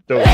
Do it.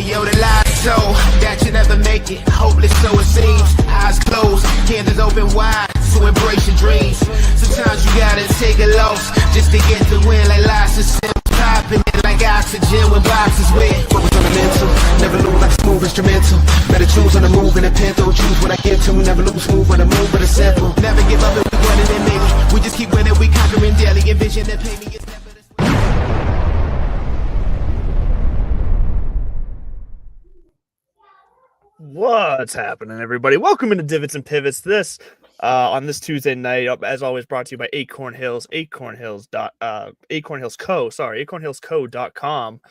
Yo, the lies so that you never make it. Hopeless, so it seems. Eyes closed, candles open wide to embrace your dreams. Sometimes you gotta take a loss just to get the win. Like lots of sims popping it like oxygen when boxes wet. Focus on the mental, never lose like smooth instrumental. Better choose on the move in a pinto. Choose what I get to, never lose move on the move, but it's simple. Never give up if we want it and make it. We just keep winning, we conquering daily. Envision that pay me is never the What's happening, everybody? Welcome into Divots and Pivots. This on this Tuesday night, as always, brought to you by Acorn Hills, acornhillsco.com.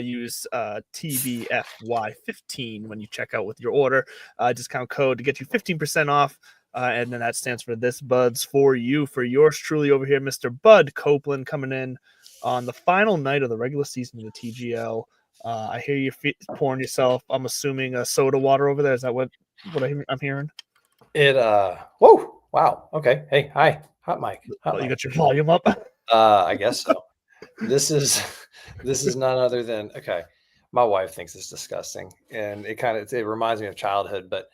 Use TBFY15 when you check out with your order. Discount code to get you 15% off. And then that stands for This Bud's for you, for yours truly over here, Mr. Bud Copeland, coming in on the final night of the regular season of the TGL. I hear you pouring yourself, I'm assuming, a soda water over there. Is that what I'm hearing? Whoa, wow, okay. Hey, hi, hot mic. You got your volume up? I guess so. This is none other than, okay, my wife thinks it's disgusting, and it reminds me of childhood, but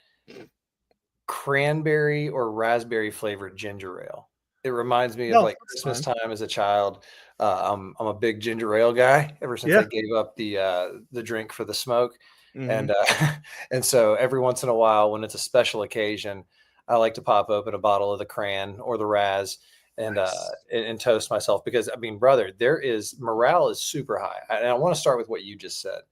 cranberry or raspberry flavored ginger ale. It reminds me of like Christmas time as a child. I'm a big ginger ale guy ever since I gave up the drink for the smoke. Mm-hmm. And so every once in a while, when it's a special occasion, I like to pop open a bottle of the cran or the raz and toast myself, because I mean, brother, morale is super high. And I want to start with what you just said.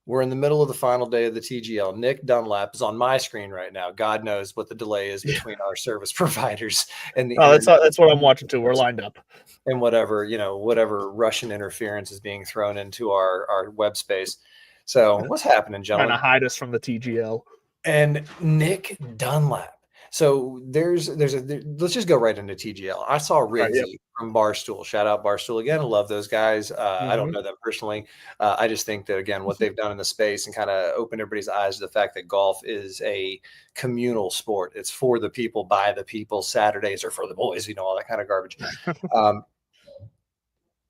We're in the middle of the final day of the TGL. Nick Dunlap is on my screen right now. God knows what the delay is between our service providers and the. Oh, that's what I'm watching too. We're lined up. And whatever Russian interference is being thrown into our web space. So what's happening, gentlemen? Trying to hide us from the TGL. And Nick Dunlap. So let's just go right into TGL. I saw Riggsy from Barstool. Shout out Barstool again. I love those guys. I don't know them personally. I just think that, again, what they've done in the space and kind of opened everybody's eyes to the fact that golf is a communal sport. It's for the people, by the people. Saturdays are for the boys, all that kind of garbage.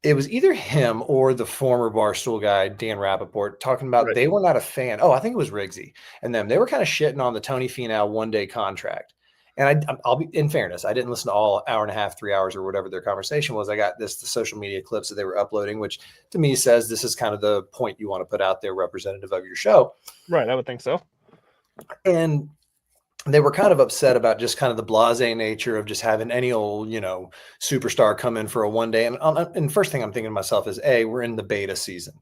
It was either him or the former Barstool guy, Dan Rappaport, talking about they were not a fan. Oh, I think it was Riggsy and them. They were kind of shitting on the Tony Finau one-day contract. And I'll be, in fairness, I didn't listen to all hour and a half, 3 hours, or whatever their conversation was. I got the social media clips that they were uploading, which to me says this is kind of the point you want to put out there, representative of your show. Right, I would think so. And they were kind of upset about just kind of the blasé nature of just having any old, superstar come in for a one day. And first thing I'm thinking to myself is, we're in the beta season,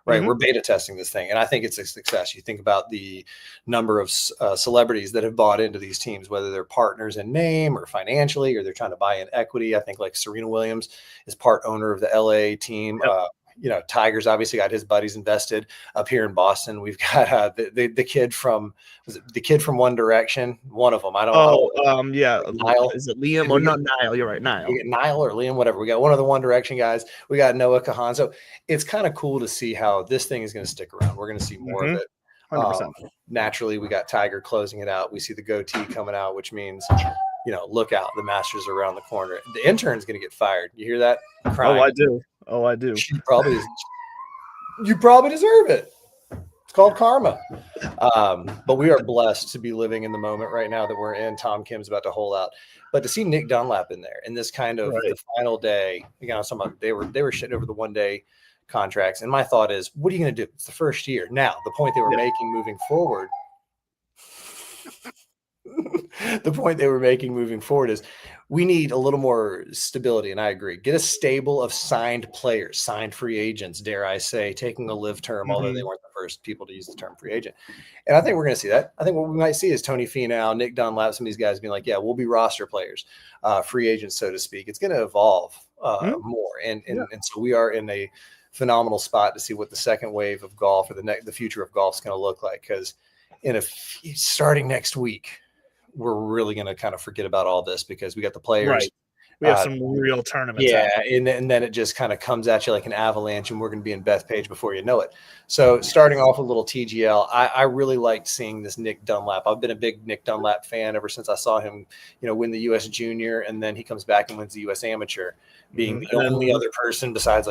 right? Mm-hmm. We're beta testing this thing. And I think it's a success. You think about the number of celebrities that have bought into these teams, whether they're partners in name or financially, or they're trying to buy in equity. I think like Serena Williams is part owner of the LA team. Yep. Tiger's obviously got his buddies invested up here in Boston. We've got the kid from One Direction. One of them. I don't know. Niall. Is it Liam or not Niall? You're right, Niall. Niall or Liam, whatever. We got one of the One Direction guys. We got Noah Kahan. So it's kind of cool to see how this thing is going to stick around. We're going to see more of it. 100%. Naturally, we got Tiger closing it out. We see the goatee coming out, which means, look out. The Masters are around the corner. The intern's going to get fired. You hear that? Crying. Oh, I do. You probably deserve it. It's called karma. But we are blessed to be living in the moment right now that we're in. Tom Kim's about to hold out. But to see Nick Dunlap in there in this kind of the final day, they were shitting over the one day contracts. And my thought is, what are you going to do? It's the first year. Now, the point they were making moving forward. The point they were making moving forward is we need a little more stability. And I agree. Get a stable of signed players, signed free agents, dare I say, taking a live term, although they weren't the first people to use the term free agent. And I think we're going to see that. I think what we might see is Tony Finau, Nick Dunlap, some of these guys being like, we'll be roster players, free agents, so to speak. It's going to evolve more. And so we are in a phenomenal spot to see what the second wave of golf or the future of golf is going to look like. Because starting next week, we're really going to kind of forget about all this because we got the players We have some real tournaments. Yeah, and then it just kind of comes at you like an avalanche, and we're going to be in Bethpage before you know it. So starting off with a little TGL, I really liked seeing this Nick Dunlap. I've been a big Nick Dunlap fan ever since I saw him, win the U.S. Junior, and then he comes back and wins the U.S. Amateur, being the only other person besides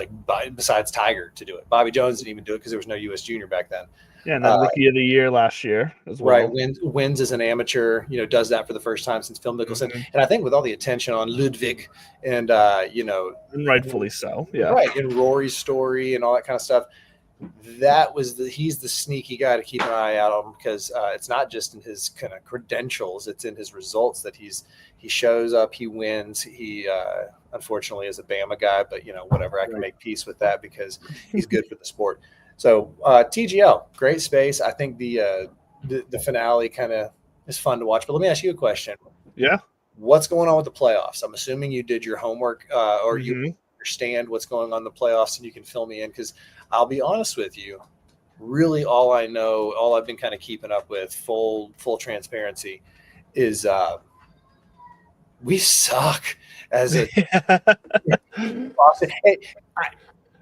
Tiger to do it. Bobby Jones didn't even do it because there was no U.S. Junior back then. Yeah, and then Rookie of the Year last year as well. Right, wins as an amateur, does that for the first time since Phil Mickelson. And I think with all the attention on Ludwig and, and rightfully so, yeah. Right, and Rory's story and all that kind of stuff, he's the sneaky guy to keep an eye out on, because it's not just in his kind of credentials, it's in his results that he shows up, he wins. He unfortunately is a Bama guy, but, whatever, I can make peace with that because he's good for the sport. So TGL, great space. I think the finale kind of is fun to watch. But let me ask you a question. Yeah. What's going on with the playoffs? I'm assuming you did your homework or you understand what's going on in the playoffs, and you can fill me in, because I'll be honest with you. Really, all I know, all I've been kind of keeping up with, full transparency, is we suck as a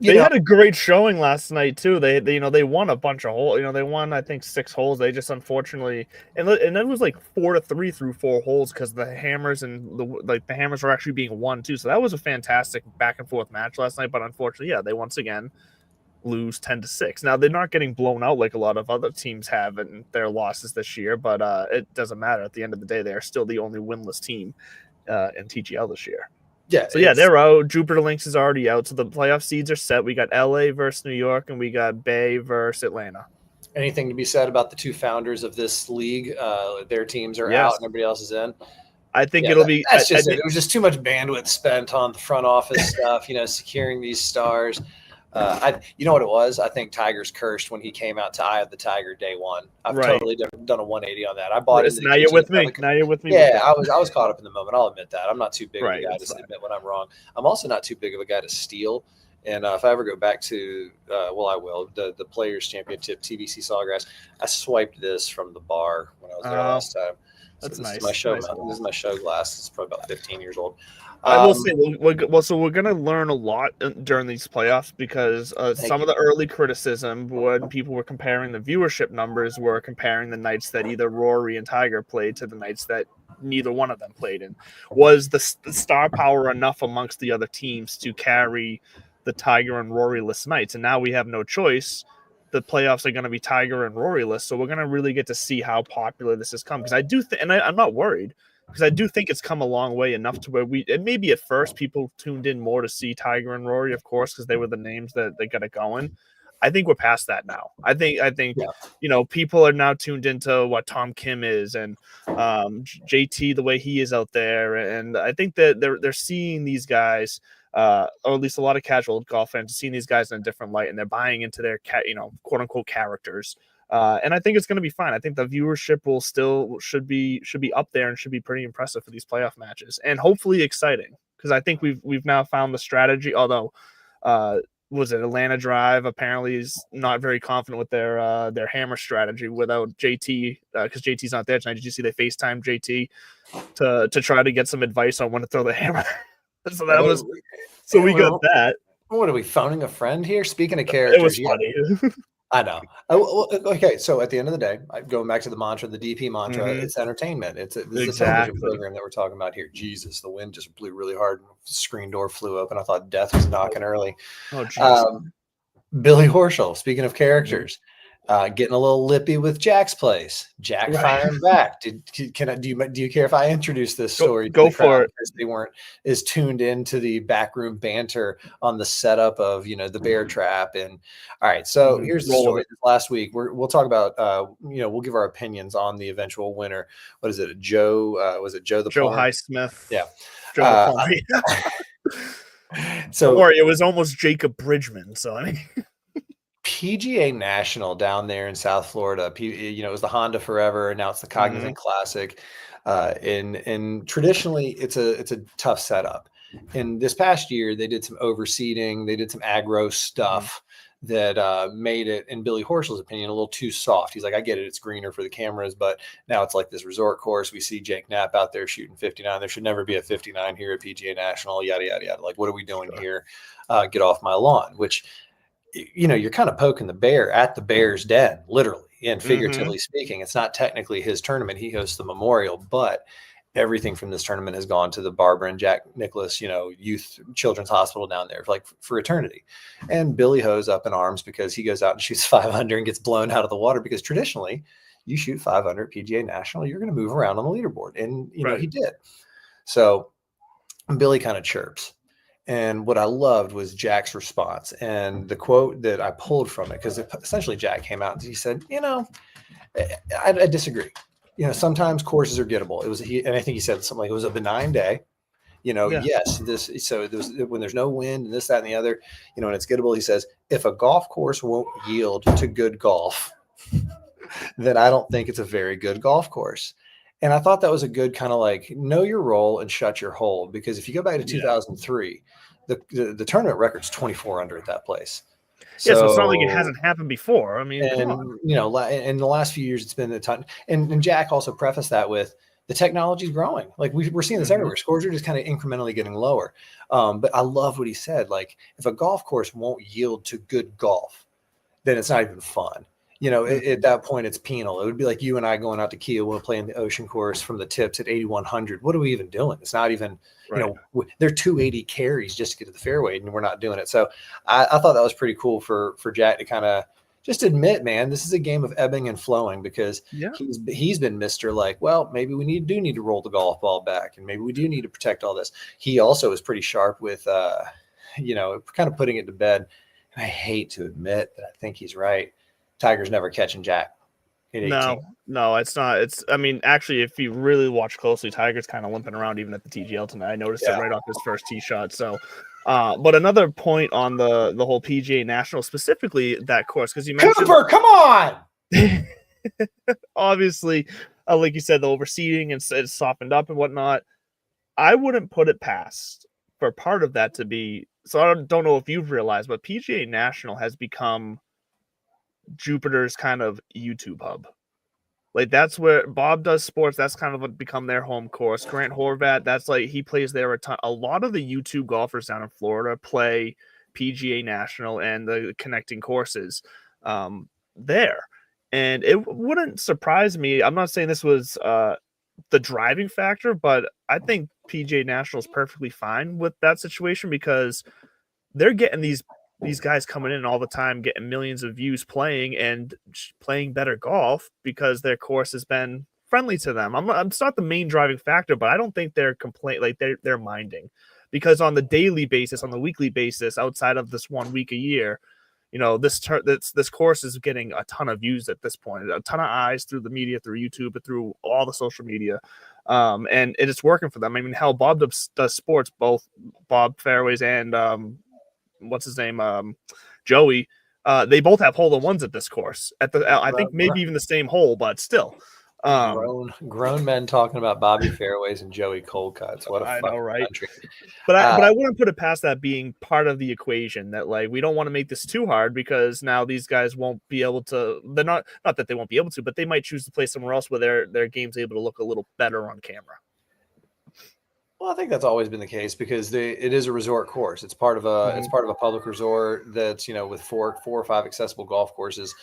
They had a great showing last night too. They won a bunch of holes. They won, I think, 6 holes. They just unfortunately, and it was like 4-3 through 4 holes because the hammers and the hammers were actually being won too. So that was a fantastic back and forth match last night. But unfortunately, they once again lose 10-6. Now they're not getting blown out like a lot of other teams have in their losses this year. But it doesn't matter. At the end of the day, they are still the only winless team in TGL this year. Yeah. So they're out. Jupiter Lynx is already out. So the playoff seeds are set. We got LA versus New York, and we got Bay versus Atlanta. Anything to be said about the 2 founders of this league? Their teams are out and everybody else is in. I think it'll be. That's just it. It was just too much bandwidth spent on the front office stuff. Securing these stars. You know what it was? I think Tiger's cursed when he came out to Eye of the Tiger day one. I've totally done a 180 on that. I bought it. Now you're with me. Yeah, I was caught up in the moment. I'll admit that. I'm not too big of a guy to admit when I'm wrong. I'm also not too big of a guy to steal. And if I ever go back to, I will, the Players Championship TBC Sawgrass, I swiped this from the bar when I was there last time. So that's this nice. Is my show. This is my show glass. It's probably about 15 years old. I will say, so we're going to learn a lot during these playoffs, because some of the early criticism when people were comparing the viewership numbers were comparing the nights that either Rory and Tiger played to the nights that neither one of them played in. Was the star power enough amongst the other teams to carry the Tiger and Rory-less nights? And now we have no choice. The playoffs are going to be Tiger and Rory-less, so we're going to really get to see how popular this has come. Because I do think, and I'm not worried, because I do think it's come a long way, enough to where and maybe at first people tuned in more to see Tiger and Rory, of course, because they were the names that they got it going. I think we're past that now. I think people are now tuned into what Tom Kim is, and JT, the way he is out there, and I think that they're seeing these guys, or at least a lot of casual golf fans are seeing these guys in a different light, and they're buying into their quote unquote characters. And I think it's going to be fine. I think the viewership should be up there and should be pretty impressive for these playoff matches, and hopefully exciting, because I think we've now found the strategy. Although, was it Atlanta Drive apparently is not very confident with their hammer strategy without JT, because JT's not there tonight. Did you see they FaceTime JT to try to get some advice on when to throw the hammer? So we got that. What are we, phoning a friend here? Speaking of characters, it was funny. I know. Okay, so at the end of the day, going back to the mantra, the DP mantra, it's entertainment. This is a television program that we're talking about here. Jesus, the wind just blew really hard. The screen door flew open. I thought death was knocking early. Oh, jeez. Billy Horschel, speaking of characters, getting a little lippy with Jack's place. Jack firing back. Do you care if I introduce this story? Go for it. Because they weren't as tuned into the backroom banter on the setup of the bear trap. And all right, so here's the story. Last week we'll talk about we'll give our opinions on the eventual winner. What is it? Joe? Was it Joe the Joe Plumber? Highsmith? Yeah. Joe the So, don't worry, it was almost Jacob Bridgman. So I mean. PGA National down there in South Florida, it was the Honda Forever, and now it's the Cognizant Classic. And traditionally, it's a tough setup. And this past year, they did some overseeding, they did some aggro stuff that made it, in Billy Horschel's opinion, a little too soft. He's like, I get it, it's greener for the cameras, but now it's like this resort course. We see Jake Knapp out there shooting 59. There should never be a 59 here at PGA National, yada, yada, yada. Like, what are we doing here? Get off my lawn, which, you're kind of poking the bear at the bear's den, literally and figuratively speaking. It's not technically his tournament. He hosts the Memorial, but everything from this tournament has gone to the Barbara and Jack Nicklaus, Youth Children's Hospital down there, like for eternity. And Billy Ho's up in arms because he goes out and shoots 500 and gets blown out of the water, because traditionally you shoot 500 PGA National, you're going to move around on the leaderboard. And, he did. So Billy kind of chirps. And what I loved was Jack's response, and the quote that I pulled from it, because essentially Jack came out and he said, I disagree. Sometimes courses are gettable. And I think he said something like, it was a benign day. Yes, when there's no wind and this, that, and the other, and it's gettable. He says, if a golf course won't yield to good golf, then I don't think it's a very good golf course. And I thought that was a good kind of like, know your role and shut your hole. Because if you go back to 2003, the tournament record's 24 under at that place. So it's not like it hasn't happened before. I mean, and in the last few years, it's been a ton. And Jack also prefaced that with, the technology is growing. Like we're seeing this everywhere. Scores are just kind of incrementally getting lower. But I love what he said. Like, if a golf course won't yield to good golf, then it's not even fun. At that point, it's penal. It would be like you and I going out to Kiawah playing the Ocean Course from the tips at 8,100. What are we even doing? It's not even, they're 280 carries just to get to the fairway, and we're not doing it. So I thought that was pretty cool for Jack to kind of just admit, man, this is a game of ebbing and flowing, because he's been Mr. like, well, maybe we do need to roll the golf ball back, and maybe we do need to protect all this. He also is pretty sharp with, kind of putting it to bed. And I hate to admit that I think he's right. Tiger's never catching Jack. No, it's not. Actually, if you really watch closely, Tiger's kind of limping around even at the TGL tonight. I noticed it right off his first tee shot. So, but another point on the whole PGA National, specifically that course, because you mentioned, Cooper, come on. Obviously, like you said, the overseeding and it's softened up and whatnot. I wouldn't put it past for part of that to be. So I don't know if you've realized, but PGA National has become Jupiter's kind of YouTube hub. Like, that's where Bob does sports. That's kind of become their home course. Grant Horvat, that's like, he plays there a ton. A lot of the YouTube golfers down in Florida play PGA National and the connecting courses there. And it wouldn't surprise me. I'm not saying this was the driving factor, but I think PGA National is perfectly fine with that situation, because they're getting these guys coming in all the time, getting millions of views playing and playing better golf because their course has been friendly to them. It's not the main driving factor, but I don't think they're they're minding, because on the daily basis, on the weekly basis, outside of this 1 week a year, this course is getting a ton of views at this point, a ton of eyes through the media, through YouTube, but through all the social media. And it is working for them. I mean, hell, Bob does sports, both Bob Fairways and what's his name, Joey. They both have hole-in-ones at this course. I think maybe even the same hole, but still. Grown men talking about Bobby Fairways and Joey Colcuts. What a I know, right? Country. But I wouldn't put it past that being part of the equation, that like, we don't want to make this too hard, because now these guys won't be able to. They're not that they won't be able to, but they might choose to play somewhere else where their game's able to look a little better on camera. Well, I think that's always been the case, because it is a resort course. It's part of a public resort that's, with four or five accessible golf courses.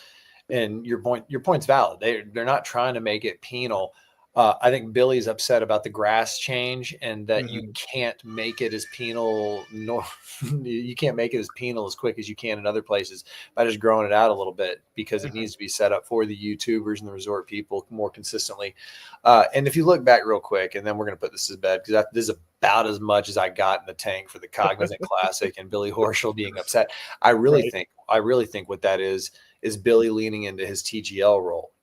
And your point's valid. They're not trying to make it penal. I think Billy's upset about the grass change, and that you can't make it as penal. You can't make it as penal as quick as you can in other places by just growing it out a little bit, because it needs to be set up for the YouTubers and the resort people more consistently. And if you look back real quick, and then we're going to put this to bed, because this is about as much as I got in the tank for the Cognizant Classic and Billy Horschel being upset. I really think what that is Billy leaning into his TGL role.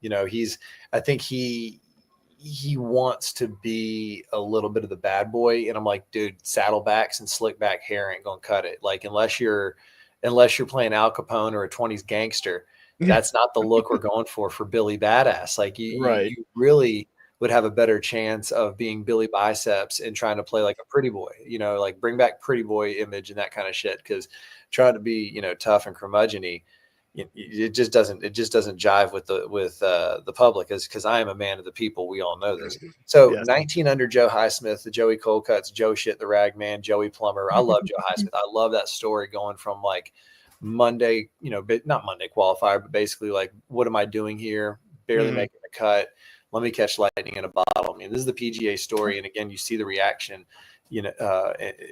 I think he wants to be a little bit of the bad boy. And I'm like, dude, saddlebacks and slick back hair ain't going to cut it. Like, unless you're playing Al Capone or a 20s gangster, that's not the look we're going for Billy Badass. Like, you really would have a better chance of being Billy Biceps and trying to play like a pretty boy, like bring back pretty boy image and that kind of shit. Because trying to be, tough and curmudgeon-y, it just doesn't jive with the public, because I am a man of the people. We all know this. So Yes. 19 under Joe Highsmith, the Joey Coldcuts, Joe Shit the Rag Man, Joey Plumber. I love Joe Highsmith. I love that story going from like Monday, not Monday qualifier, but basically like, what am I doing here? Barely making the cut. Let me catch lightning in a bottle. I mean, this is the PGA story. And again, you see the reaction,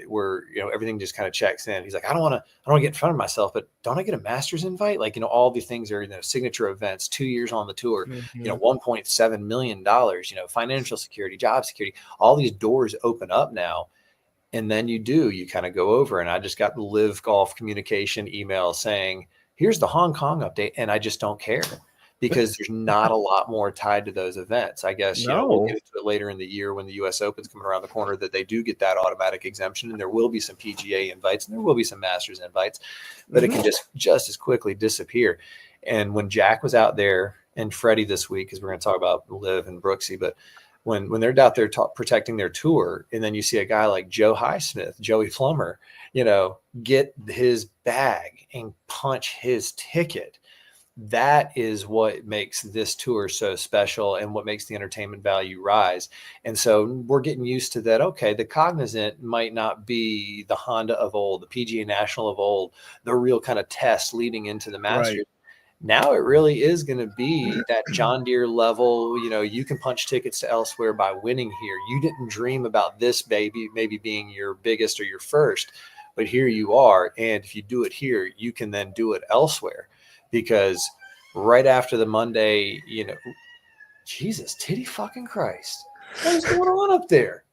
where, everything just kind of checks in. He's like, I don't want to get in front of myself, but don't I get a Masters invite? Like, all these things are, signature events, 2 years on the tour, $1.7 million, financial security, job security, all these doors open up now. And then you kind of go over, and I just got the Live Golf communication email saying, here's the Hong Kong update. And I just don't care, because there's not a lot more tied to those events. I guess, we'll get into it later in the year when the US Open's coming around the corner, that they do get that automatic exemption, and there will be some PGA invites and there will be some Masters invites, but it can just as quickly disappear. And when Jack was out there, and Freddie this week, because we're going to talk about Liv and Brooksy, but when they're out there protecting their tour, and then you see a guy like Joe Highsmith, Joey Plumber, get his bag and punch his ticket, that is what makes this tour so special and what makes the entertainment value rise. And so we're getting used to that. Okay, the Cognizant might not be the Honda of old, the PGA National of old, the real kind of test leading into the Masters. Right. Now it really is going to be that John Deere level, you can punch tickets to elsewhere by winning here. You didn't dream about this maybe being your biggest or your first, but here you are. And if you do it here, you can then do it elsewhere, because right after the Monday, Jesus, titty fucking Christ. What is going on up there?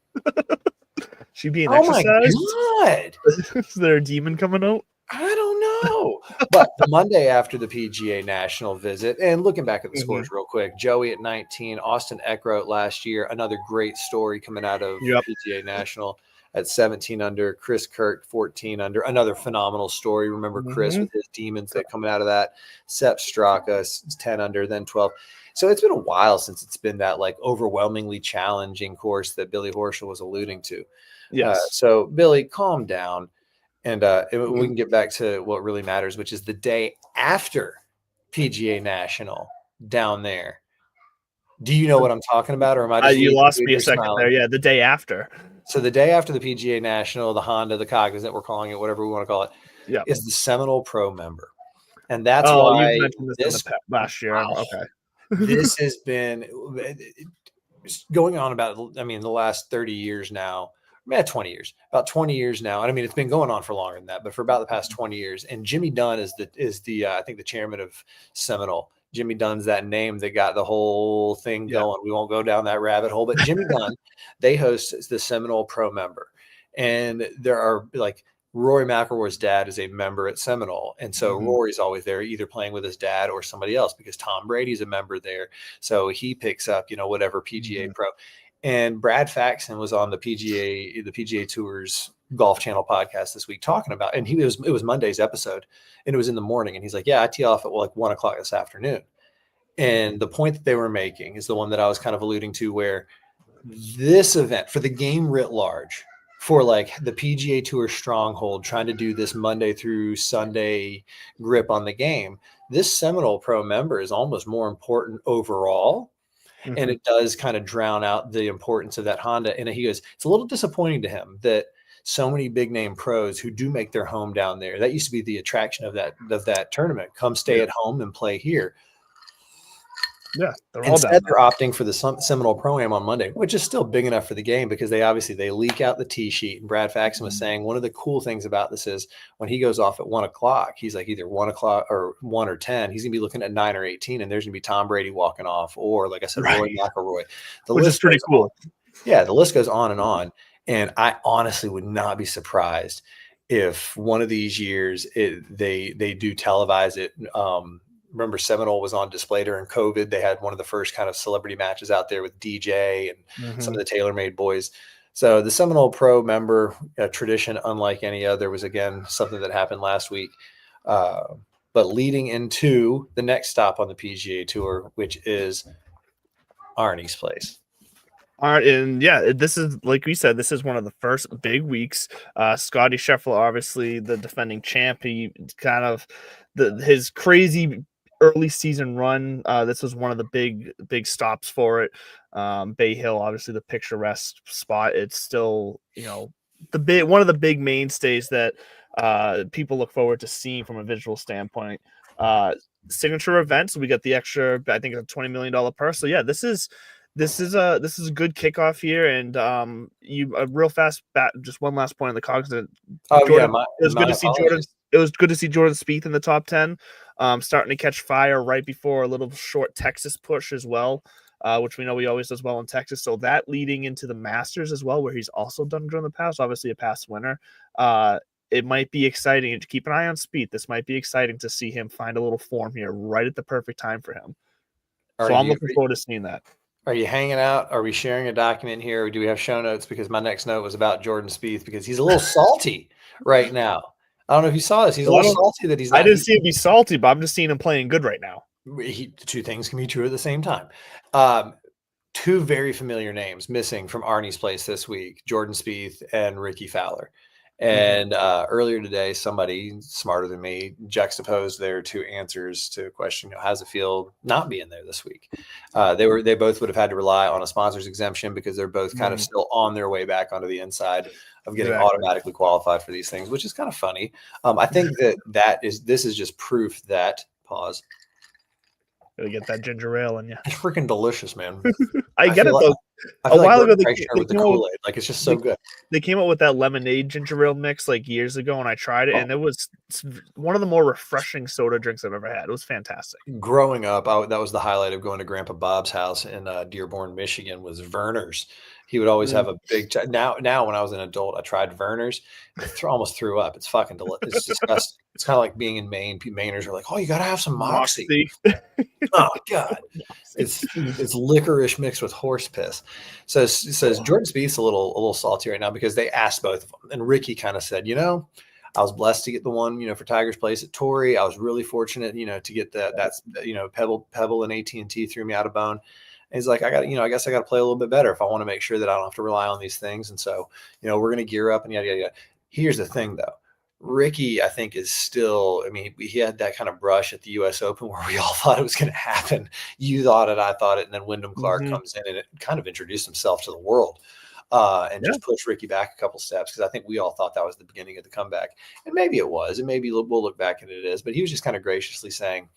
She being exercised? Oh my God. Is there a demon coming out? I don't know. But the Monday after the PGA National visit, and looking back at the scores real quick, Joey at 19, Austin Eckroat last year, another great story coming out of PGA National at 17 under, Chris Kirk 14 under, another phenomenal story. Remember Chris with his demons that coming out of that. Sepp Straka 10 under, then 12. So it's been a while since it's been that like overwhelmingly challenging course that Billy Horschel was alluding to. Yes. So Billy, calm down. And we can get back to what really matters, which is the day after PGA National down there. Do you know what I'm talking about, or am I just you lost me a second there? Yeah, the day after. So the day after the PGA National, the Honda, the Cognizant, we're calling it whatever we want to call it, is the Seminole Pro member, and that's why you mentioned this last year. Okay, this has been going on about, the last 30 years now. 20 years, about 20 years now. And it's been going on for longer than that, but for about the past 20 years. And Jimmy Dunn is the I think the chairman of Seminole. Jimmy Dunn's that name that got the whole thing going. We won't go down that rabbit hole, but Jimmy Dunn, they host the Seminole Pro member. And there are like Rory McIlroy's dad is a member at Seminole. And so Rory's always there, either playing with his dad or somebody else, because Tom Brady's a member there. So he picks up, whatever PGA Pro. And Brad Faxon was on the PGA Tour's Golf Channel podcast this week talking about, and it was Monday's episode, and it was in the morning, and he's like, I tee off at like 1 o'clock this afternoon. And the point that they were making is the one that I was kind of alluding to, where this event for the game writ large, for like the PGA Tour stronghold, trying to do this Monday through Sunday grip on the game, this Seminole Pro member is almost more important overall. And it does kind of drown out the importance of that Honda. And he goes, it's a little disappointing to him that so many big name pros who do make their home down there, that used to be the attraction of that tournament, come stay at home and play here. Yeah, instead they're opting for the Seminole Pro-Am on Monday, which is still big enough for the game, because they leak out the tee sheet. And Brad Faxon was saying one of the cool things about this is when he goes off at 1 o'clock, he's like either 1 o'clock or 1 or 10. He's gonna be looking at 9 or 18, and there's gonna be Tom Brady walking off, or like I said, Rory McIlroy. Which is pretty cool. Yeah, the list goes on and on. And I honestly would not be surprised if one of these years they do televise it. Remember, Seminole was on display during COVID. They had one of the first kind of celebrity matches out there with DJ and some of the TaylorMade boys. So the Seminole Pro member, a tradition unlike any other, was again something that happened last week. But leading into the next stop on the PGA Tour, which is Arnie's place. All right, and yeah, this is like we said, this is one of the first big weeks. Scotty Scheffler, obviously the defending champ, he kind of his crazy early season run. This was one of the big stops for it. Bay Hill, obviously the picturesque spot. It's still one of the big mainstays that people look forward to seeing from a visual standpoint. Signature events, we got the extra, I think, a $20 million purse. So yeah, this is a good kickoff here, and a real fast bat. Just one last point on the cognizant. Jordan, it was good to see Jordan. It was good to see Jordan Spieth in the top 10, starting to catch fire right before a little short Texas push as well, which we know he always does well in Texas. So that leading into the Masters as well, where he's also done good in the past. Obviously, a past winner. It might be exciting to keep an eye on Spieth. This might be exciting to see him find a little form here right at the perfect time for him. So I'm looking forward to seeing that. Are you hanging out? Are we sharing a document here? Or do we have show notes? Because my next note was about Jordan Spieth because he's a little salty right now. I don't know if you saw this. He's a little salty that he's not. I didn't see him be salty, but I'm just seeing him playing good right now. Two things can be true at the same time. Two very familiar names missing from Arnie's place this week, Jordan Spieth and Ricky Fowler. And earlier today, somebody smarter than me juxtaposed their two answers to a question, how does it feel not being there this week? They both would have had to rely on a sponsor's exemption because they're both kind of still on their way back onto the inside of getting automatically qualified for these things, which is kind of funny. I think this is just proof that Gotta get that ginger ale in you. It's freaking delicious, man. I get it though. A while ago, they with the Kool-Aid, like it's just so good. They came up with that lemonade ginger ale mix like years ago, and I tried it, and it was one of the more refreshing soda drinks I've ever had. It was fantastic. Growing up, that was the highlight of going to Grandpa Bob's house in Dearborn, Michigan. Was Verner's. He would always have a big. Now, when I was an adult, I tried Verner's. Almost threw up. It's fucking delicious. It's disgusting. It's kind of like being in Maine. Mainers are like, "Oh, you got to have some Moxie." Oh God, it's licorice mixed with horse piss. So says Jordan Spieth's a little salty right now because they asked both of them, and Ricky kind of said, I was blessed to get the one, for Tiger's Place at Torrey. I was really fortunate, to get that's Pebble and AT&T threw me out of bone. And he's like, I guess I got to play a little bit better if I want to make sure that I don't have to rely on these things. And so, we're going to gear up and yada, yada, yada. Here's the thing though. Ricky, I think, is still, he had that kind of brush at the U.S. Open where we all thought it was going to happen. You thought it, I thought it, and then Wyndham Clark comes in and it kind of introduced himself to the world and just pushed Ricky back a couple steps because I think we all thought that was the beginning of the comeback. And maybe it was, and maybe we'll look back and it is, but he was just kind of graciously saying,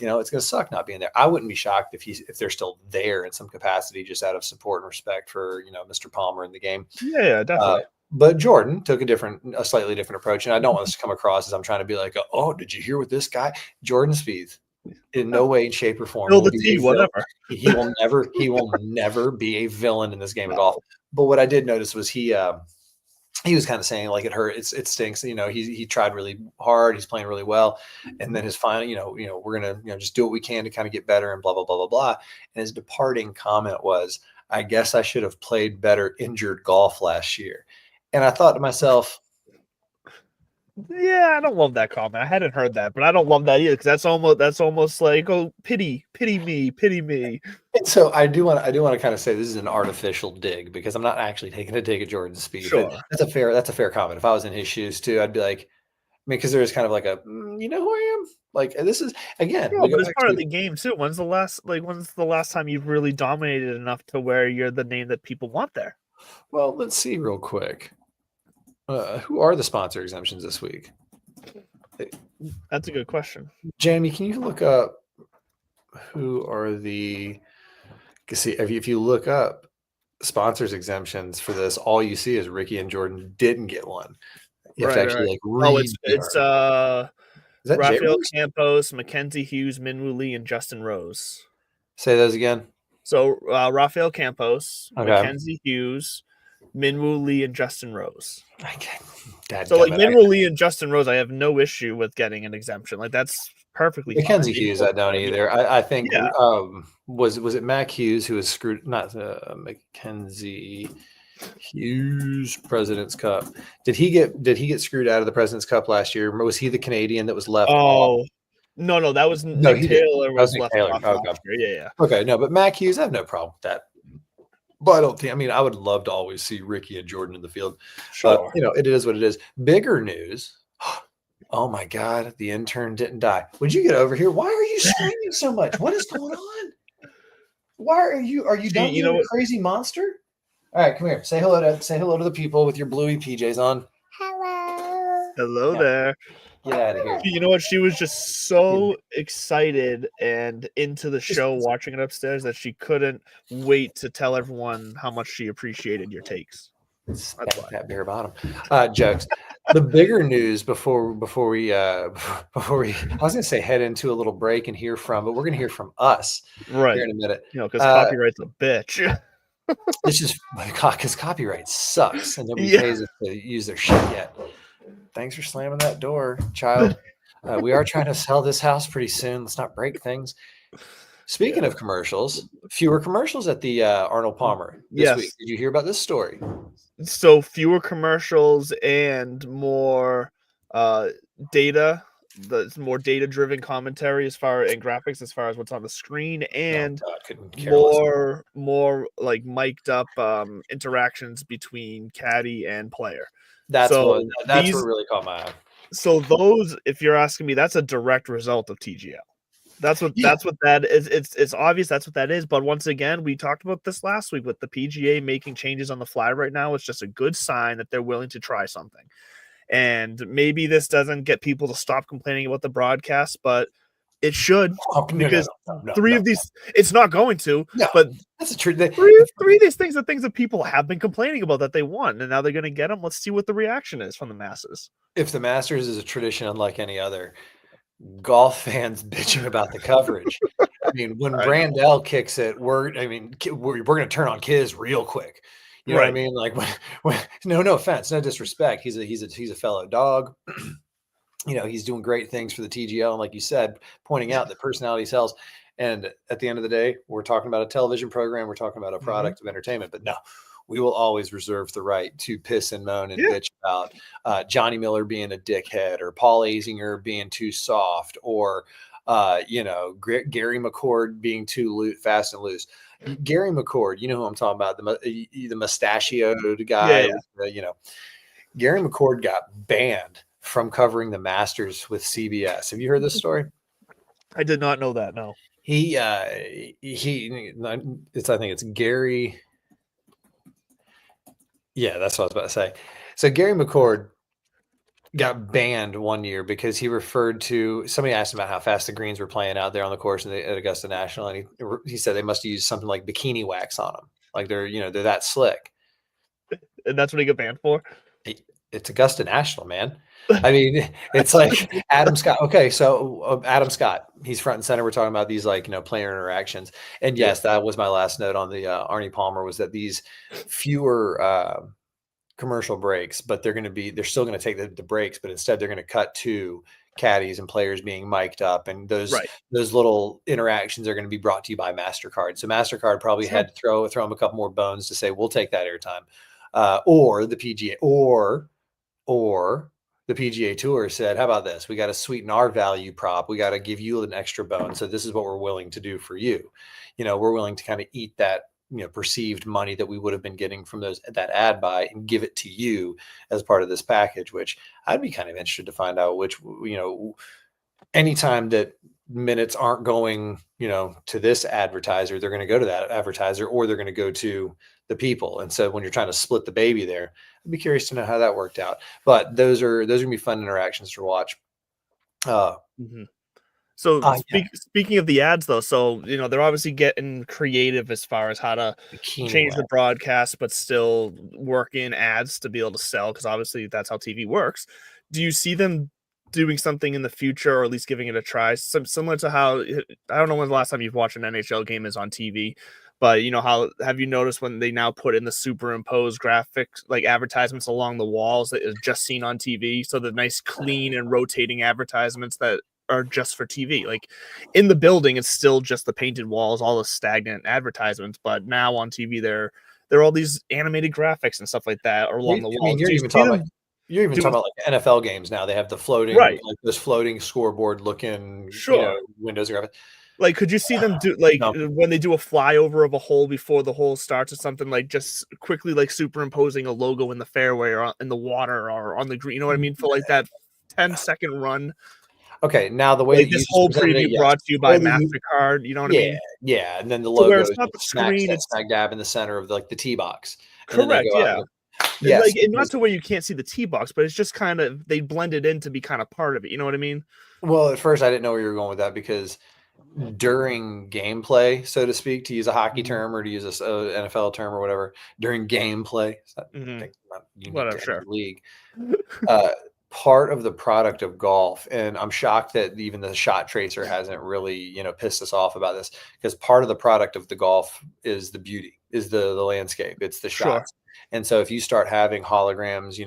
it's going to suck not being there. I wouldn't be shocked if they're still there in some capacity just out of support and respect for, Mr. Palmer in the game. Yeah, definitely. But Jordan took a slightly different approach, and I don't want this to come across as I'm trying to be like, "Oh, did you hear what this guy, Jordan Spieth, in no way, shape, or form will be whatever. He will never be a villain in this game at all." But what I did notice was he was kind of saying like it hurt, it stinks. He tried really hard, he's playing really well, and then his final, we're gonna just do what we can to kind of get better and blah blah blah blah blah. And his departing comment was, "I guess I should have played better injured golf last year." And I thought to myself, yeah, I don't love that comment. I hadn't heard that, but I don't love that either because that's almost like, oh, pity me. And so I do want to kind of say this is an artificial dig because I'm not actually taking a dig at Jordan Spieth. Sure. That's a fair comment. If I was in his shoes too, I'd be like, because there's kind of like a, you know who I am? Like this is again, but it's part of the game too. When's the last time you've really dominated enough to where you're the name that people want there? Well, let's see real quick. Who are the sponsor exemptions this week? That's a good question. Jamie, can you look up who are the? See, if you look up sponsors exemptions for this, all you see is Ricky and Jordan didn't get one. It's Rafael Campos, Mackenzie Hughes, Minwoo Lee, and Justin Rose. Say those again. So Rafael Campos, Mackenzie Hughes, Minwoo Lee, and Justin Rose. Minwoo Lee and Justin Rose, I have no issue with getting an exemption. Like that's perfectly fine. Mackenzie Hughes, I don't either. I think was it Mac Hughes who was screwed? Not Mackenzie Hughes President's Cup. Did he get screwed out of the President's Cup last year? Or was he the Canadian that was left off? No, that was Nick Taylor was left Taylor. off. Yeah. Okay, no, but Mac Hughes, I have no problem with that. But I don't think. I mean, I would love to always see Ricky and Jordan in the field. Sure. It is what it is. Bigger news. Oh my God, the intern didn't die. Would you get over here? Why are you screaming so much? What is going on? Why are you done being a crazy monster? All right, come here. Say hello to the people with your bluey PJs on. Hello there. Get out of here. You know what? She was just so excited and into the show watching it upstairs that she couldn't wait to tell everyone how much she appreciated your takes. That's why. That bare bottom. Jokes. The bigger news before we I was gonna say head into a little break and hear from, but we're gonna hear from us right here in a minute. Because copyright's a bitch. It's just because copyright sucks and nobody pays us to use their shit yet. Thanks for slamming that door, child. We are trying to sell this house pretty soon. Let's not break things. Speaking of commercials, fewer commercials at the Arnold Palmer this week. Did you hear about this story? So fewer commercials and more data. More data-driven commentary and graphics as far as what's on the screen, and more like mic'd up interactions between caddy and player. That's what really caught my eye. So those, if you're asking me, that's a direct result of TGL. That's what that is. It's obvious that's what that is. But once again, we talked about this last week with the PGA making changes on the fly right now. It's just a good sign that they're willing to try something. And maybe this doesn't get people to stop complaining about the broadcast, but it should, because three of these, it's not going to. No, but that's a true. Three of these things are things that people have been complaining about that they want, and now they're going to get them. Let's see what the reaction is from the masses. If the Masters is a tradition unlike any other, golf fans bitching about the coverage. I mean, when Brandel kicks it, we're going to turn on Kiz real quick. You know what I mean? Like, when no offense, no disrespect. He's a fellow dog. He's doing great things for the TGL. And like you said, pointing out that personality sells. And at the end of the day, we're talking about a television program. We're talking about a product of entertainment. But no, we will always reserve the right to piss and moan and bitch about Johnny Miller being a dickhead, or Paul Azinger being too soft, or Gary McCord being too fast and loose. Gary McCord, you know who I'm talking about, the mustachioed guy. Gary McCord got banned from covering the Masters with CBS. Have you heard this story? I did not know that. No. I think it's Gary. Yeah, that's what I was about to say. So Gary McCord got banned one year because he referred to, somebody asked him about how fast the greens were playing out there on the course at Augusta National, and he said they must use something like bikini wax on them, like they're that slick. And that's what he got banned for. It's Augusta National, man. I mean, it's like Adam Scott. Okay, so Adam Scott, he's front and center. We're talking about these player interactions, and yes, that was my last note on the Arnie Palmer, was that these fewer commercial breaks, but they're still going to take the breaks, but instead they're going to cut to caddies and players being mic'd up, and those little interactions are going to be brought to you by MasterCard. So MasterCard probably had to throw them a couple more bones to say, we'll take that airtime, or the PGA or the PGA Tour said, how about this? We got to sweeten our value prop. We got to give you an extra bone. So this is what we're willing to do for you. We're willing to kind of eat that perceived money that we would have been getting from that ad buy and give it to you as part of this package, which I'd be kind of interested to find out which, anytime that minutes aren't going, to this advertiser, they're going to go to that advertiser, or they're going to go to the people. And so when you're trying to split the baby there, I'd be curious to know how that worked out. But those are going to be fun interactions to watch. So speaking of the ads, though, so they're obviously getting creative as far as how to change the broadcast, but still work in ads to be able to sell, because obviously that's how TV works. Do you see them doing something in the future, or at least giving it a try, similar to how, I don't know when the last time you've watched an NHL game is on TV, but how have you noticed when they now put in the superimposed graphics, like advertisements along the walls that is just seen on TV? So the nice, clean and rotating advertisements that are just for TV. Like in the building, it's still just the painted walls, all the stagnant advertisements, but now on TV, there are all these animated graphics and stuff like that along the walls. You're even talking about like NFL games now. They have the floating, like this floating scoreboard looking windows and graphics. Like, could you see them do like No. when they do a flyover of a hole before the hole starts or something, like just quickly like superimposing a logo in the fairway or in the water or on the green? You know what I mean? For like that 10-second run. Okay, now the way Like that this you just whole presented it, preview yes. brought to you The way by that you MasterCard. You know what I yeah, mean? yeah, and then the To where logo it's is not the just screen, it's smack dab in the center of, like, the tee box, and then they correct, go out yeah. and yes, Like, and not because to where you can't see the tee box, but it's just kind of they blend it in to be kind of part of it. You know what I mean? well, at first, I didn't know where you were going with that because during gameplay, so to speak, to use a hockey Mhm. term or to use a NFL term or whatever, during gameplay, it's not, I Mhm. think not unique Whatever, to any sure. league. Uh, Part of the product of golf, and I'm shocked that even the shot tracer hasn't really, pissed us off about this, because part of the product of the golf is the beauty, is the landscape, it's the Sure. shots. And so if you start having holograms,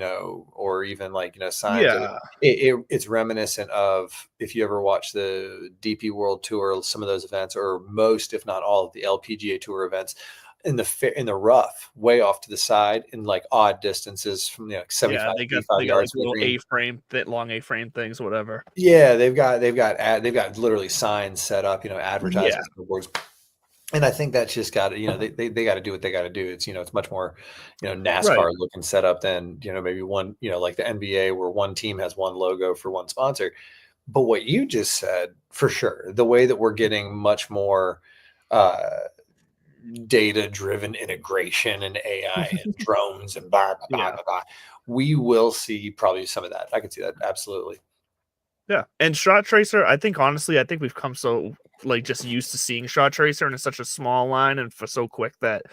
or even like, signs of Yeah. it's reminiscent of if you ever watch the DP World Tour, some of those events, or most, if not all of the LPGA Tour events, in the rough, way off to the side, in like odd distances from like Yeah, 75, they got 85 they got like yards from the little green. long A-frame things, whatever. Yeah, they've got literally signs set up, Yeah. advertisements, billboards. And I think that's just got to, they got to do what they got to do. It's much more, Right. NASCAR looking setup than, maybe one, like the NBA where one team has one logo for one sponsor. But what you just said, for sure, the way that we're getting much more uh, data driven integration and AI and drones and blah, blah, blah, Yeah. blah, blah, we will see probably some of that. I can see that. Absolutely. Yeah. And shot tracer, I think honestly, I think we've come so like just used to seeing shot tracer and it's such a small line and for so quick that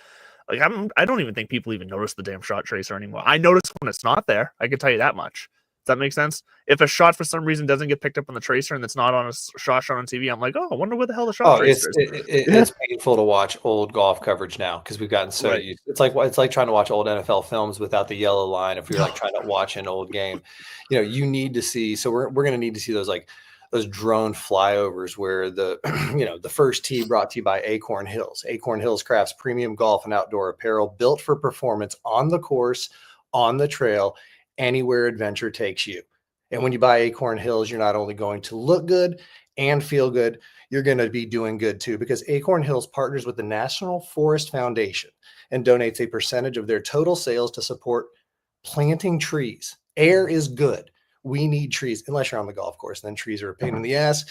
like I don't even think people even notice the damn shot tracer anymore. I notice when it's not there. I can tell you that much. Does that make sense? If a shot for some reason doesn't get picked up on the tracer and it's not on a shot on TV, I'm like, oh, I wonder where the hell the shot Oh, tracer is. it's painful to watch old golf coverage now because we've gotten so Right. used. It's like trying to watch old NFL films without the yellow line. If you're like trying to watch an old game, you need to see. So we're going to need to see those drone flyovers where the the first tee brought to you by Acorn Hills. Acorn Hills crafts premium golf and outdoor apparel built for performance on the course, on the trail, anywhere adventure takes you. And when you buy Acorn Hills, you're not only going to look good and feel good, you're going to be doing good too, because Acorn Hills partners with the National Forest Foundation and donates a percentage of their total sales to support planting trees. Air is good. We need trees, unless you're on the golf course, then trees are a pain in the ass.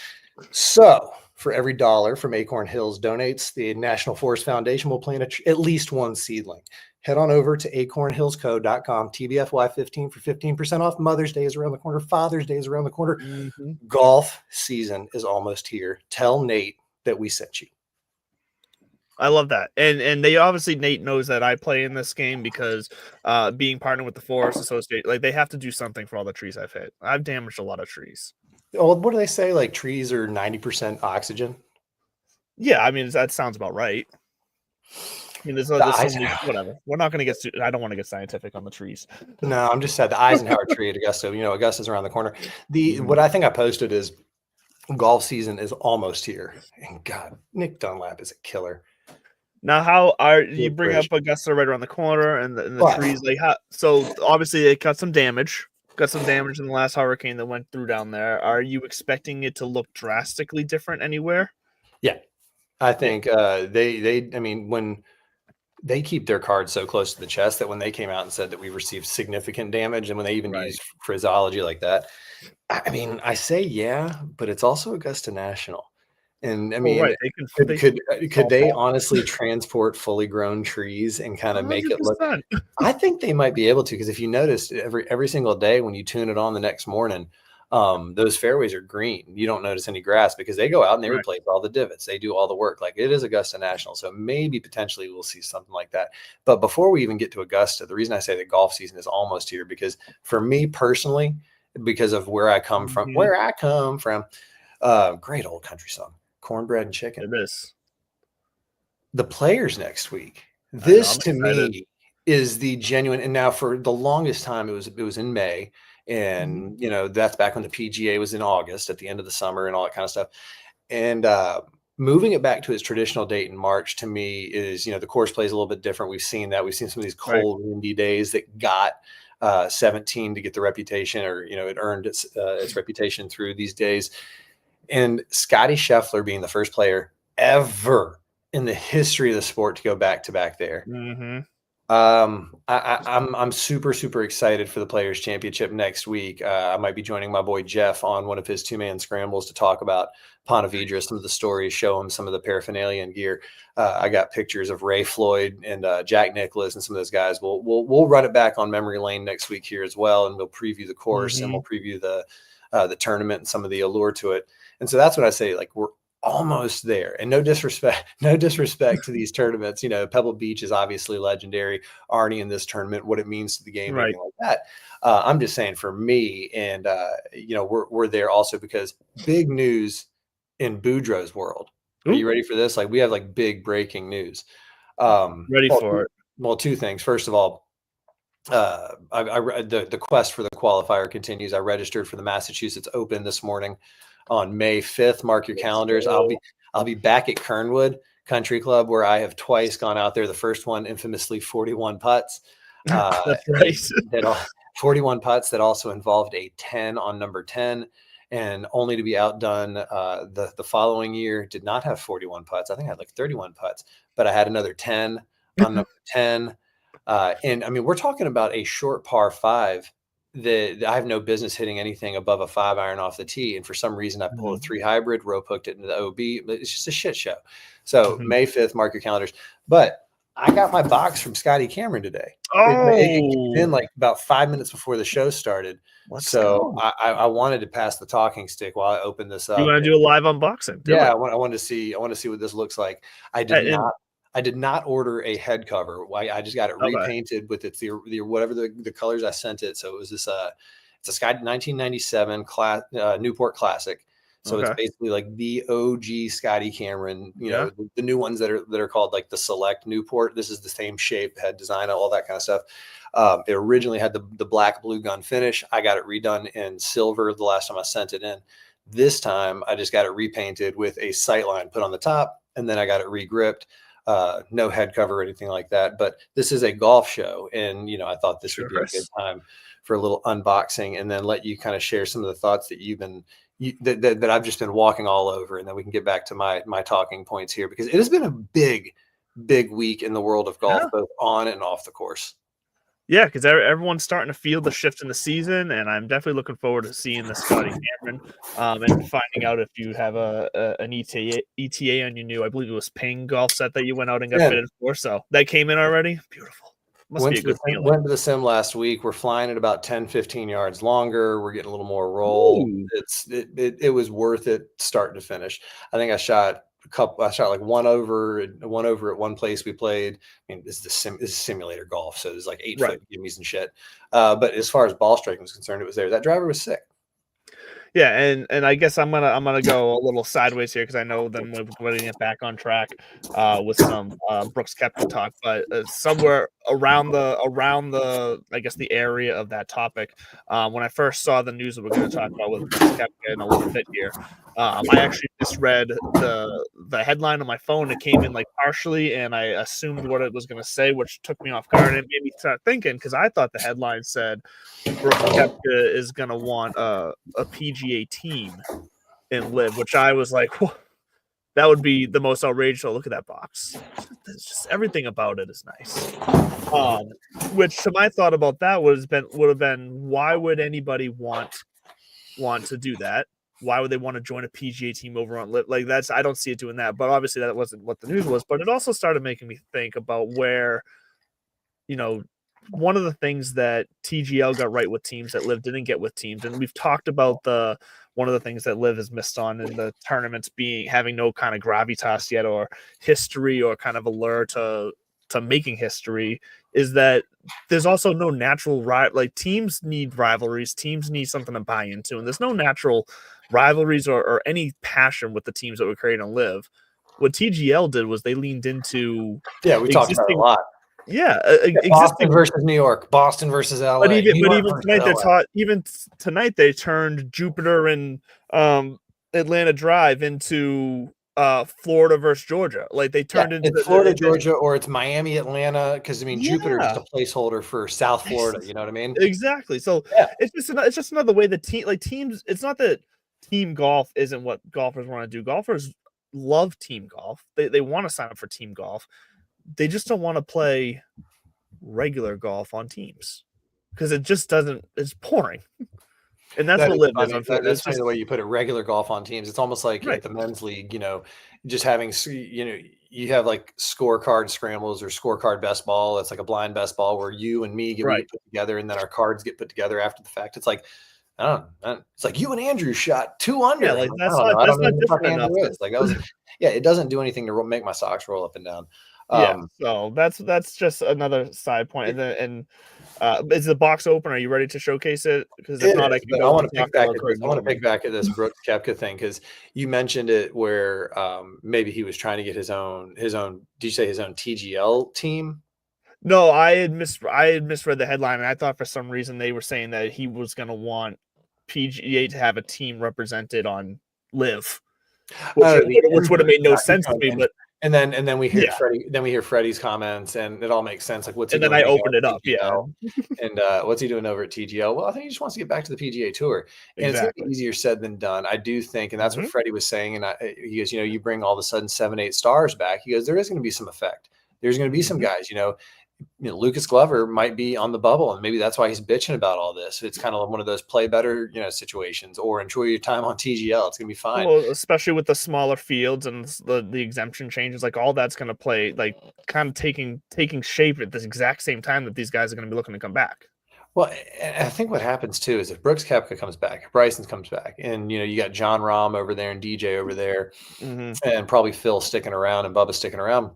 So for every dollar from Acorn Hills donates, the National Forest Foundation will plant at least one seedling. Head on over to acornhillsco.com, TBFY15 for 15% off. Mother's Day is around the corner. Father's Day is around the corner. Mm-hmm. Golf season is almost here. Tell Nate that we sent you. I love that. And they obviously Nate knows that I play in this game because being partnered with the Forest Association, like they have to do something for all the trees I've hit. I've damaged a lot of trees. Oh, what do they say? Like trees are 90% oxygen? Yeah, I mean that sounds about right. I mean, there's so many, whatever. We're not going to get. I don't want to get scientific on the trees. No, I'm just sad. The Eisenhower tree at Augusta. Augusta's around the corner. What I think I posted is golf season is almost here, and God, Nick Dunlap is a killer. Now, how are you bring up Augusta right around the corner and the trees? Like, so obviously it got some damage. Got some damage in the last hurricane that went through down there. Are you expecting it to look drastically different anywhere? Yeah, I think they. I mean, when they keep their cards so close to the chest that when they came out and said that we received significant damage, and when they even use phraseology like that, I mean, I say yeah, but it's also Augusta National. And I mean, could they honestly transport fully grown trees and kind of make it look? I think they might be able to, because if you notice every single day when you tune it on the next morning, those fairways are green. You don't notice any grass because they go out and they replace all the divots. They do all the work. Like it is Augusta National, so maybe potentially we'll see something like that. But before we even get to Augusta, the reason I say that golf season is almost here, because for me personally, because of where I come from, great old country song. Cornbread and chicken. It is. The Players next week. This to me is the genuine. And now for the longest time, it was in May, and that's back when the PGA was in August at the end of the summer and all that kind of stuff. And moving it back to its traditional date in March to me is, the course plays a little bit different. We've seen that. We've seen some of these cold, windy days that got 17 to get the reputation, or it earned its reputation through these days. And Scotty Scheffler being the first player ever in the history of the sport to go back to back there. Mm-hmm. I'm super, super excited for the Players Championship next week. I might be joining my boy Jeff on one of his 2-man scrambles to talk about Ponte Vedra, some of the stories, show him some of the paraphernalia and gear. I got pictures of Ray Floyd and Jack Nicklaus and some of those guys. We'll run it back on memory lane next week here as well, and we'll preview the course and we'll preview the tournament and some of the allure to it. And so that's what I say. Like, we're almost there, and no disrespect to these tournaments. You know, Pebble Beach is obviously legendary. Arnie in this tournament, what it means to the game, Right. anything like that. I'm just saying for me, and you know, we're there also because big news in Boudreaux's world. Are you ready for this? Like, we have like big breaking news. Ready for it. Well, two things. First of all, the quest for the qualifier continues. I registered for the Massachusetts Open this morning on May 5th. Mark your calendars. I'll be back at Kernwood Country Club, where I have twice gone out there. The first one, infamously 41 putts. That's right. 41 putts that also involved a 10 on number 10, and only to be outdone the following year. Did not have 41 putts. I think I had like 31 putts, but I had another 10 on number 10. And I mean, we're talking about a short par 5 that I have no business hitting anything above a 5-iron off the tee. And for some reason, I pulled a 3 hybrid, rope hooked it into the OB, but it's just a shit show. So May 5th, mark your calendars. But I got my box from Scotty Cameron today. It came in like about 5 minutes before the show started. I wanted to pass the talking stick while I opened this up. You want to do a live unboxing? I want to see what this looks like. I did not order a head cover. I just got it repainted with its the whatever the colors I sent it. So it was this it's a Sky 1997 Newport Classic. So it's basically like the OG Scotty Cameron, you know, the new ones that are called like the Select Newport. This is the same shape, head design, all that kind of stuff. It originally had the black blue gun finish. I got it redone in silver the last time I sent it in. This time I just got it repainted with a sightline put on the top, and then I got it regripped. No head cover or anything like that, but this is a golf show, and you know, I thought this would be a good time for a little unboxing, and then let you kind of share some of the thoughts that that I've just been walking all over, and then we can get back to my talking points here, because it has been a big week in the world of golf, both on and off the course. Yeah, because everyone's starting to feel the shift in the season, and I'm definitely looking forward to seeing the Scotty Cameron and finding out if you have an ETA on your new, I believe it was Ping golf set that you went out and got fitted for. So that came in already. Beautiful. Must be a good feeling. Went to the sim last week. We're flying at about 10-15 yards longer. We're getting a little more roll. Ooh. It was worth it start to finish. I think I shot like one over at one place we played. I mean, this is simulator golf, so there's like 8-foot gimmies and shit. But as far as ball striking was concerned, it was there. That driver was sick. Yeah, and I guess I'm gonna go a little sideways here, because I know then we're getting it back on track with some Brooks Koepka talk, but somewhere around the I guess the area of that topic, when I first saw the news that we're going to talk about with Brooks Koepka in a little bit here, I actually misread the headline on my phone. It came in like partially, and I assumed what it was going to say, which took me off guard and made me start thinking, because I thought the headline said Brooks Koepka is going to want a PGA team in LIV, which I was like, whoa, that would be the most outrageous. Oh, look at that box. It's just everything about it is nice. Which to my thought about that would have been, why would anybody want to do that? Why would they want to join a PGA team over on LIV? Like, I don't see it doing that. But obviously that wasn't what the news was. But it also started making me think about where, you know, one of the things that TGL got right with teams that LIV didn't get with teams, and we've talked about one of the things that LIV has missed on in the tournaments having no kind of gravitas yet, or history, or kind of allure to making history, is that there's also no natural like teams need rivalries, teams need something to buy into, and there's no natural rivalries or any passion with the teams that were created on LIV. What TGL did was they leaned into we talked about it a lot. Boston versus New York, Boston versus LA. But even tonight they turned Jupiter and Atlanta Drive into Florida versus Georgia. Like they turned into Florida, Georgia, or it's Miami, Atlanta. Because I mean, Jupiter is a placeholder for South Florida. You know what I mean? Exactly. So it's just another way that teams. It's not that team golf isn't what golfers want to do. Golfers love team golf. They want to sign up for team golf. They just don't want to play regular golf on teams because it just doesn't. It's boring, and that's That what is live funny. is. Unfortunately, That's it's funny just the way you put it. Regular golf on teams. It's almost like right. at the men's league, just having, you have like scorecard scrambles or scorecard best ball. It's like a blind best ball where you and me we get put together, and then our cards get put together after the fact. It's like, I don't know. It's like you and Andrew shot 2 under. Yeah, like I don't know. I don't know who the fuck different Andrew is. Like it doesn't do anything to make my socks roll up and down. So that's just another side point. And is the box open? Are you ready to showcase it? Because if not, I want to pick back at this Brooks Koepka thing, because you mentioned it where maybe he was trying to get his own. Did you say his own TGL team? No, I had misread the headline, and I thought for some reason they were saying that he was going to want PGA to have a team represented on Live, which would have made no sense to me. But and then we hear Freddie's comments, and it all makes sense. Like what's he doing? And then I opened it up, and what's he doing over at TGL? Well, I think he just wants to get back to the PGA Tour, and it's gonna be easier said than done. I do think, and that's what Freddie was saying. And he goes, you bring all of a sudden 7-8 stars back. He goes, there is going to be some effect. There's going to be some guys, Lucas Glover might be on the bubble, and maybe that's why he's bitching about all this. It's kind of one of those play better, situations, or enjoy your time on TGL. It's gonna be fine. Well, especially with the smaller fields and the exemption changes, like all that's gonna play, like kind of taking shape at this exact same time that these guys are gonna be looking to come back. Well, I think what happens too is if Brooks Koepka comes back, if Bryson comes back, and you got John Rahm over there and DJ over there, and probably Phil sticking around and Bubba sticking around.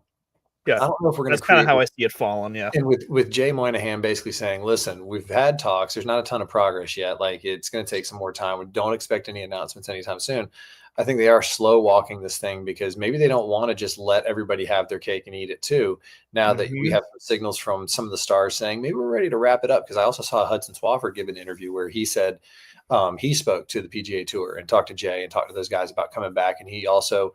Yeah, I don't know if we're going to. That's kind of how I see it falling. Yeah, and with Jay Moynihan basically saying, "Listen, we've had talks. There's not a ton of progress yet. Like it's going to take some more time. We don't expect any announcements anytime soon." I think they are slow walking this thing because maybe they don't want to just let everybody have their cake and eat it too. Now that we have some signals from some of the stars saying maybe we're ready to wrap it up. Because I also saw Hudson Swafford give an interview where he said he spoke to the PGA Tour and talked to Jay and talked to those guys about coming back, and he also.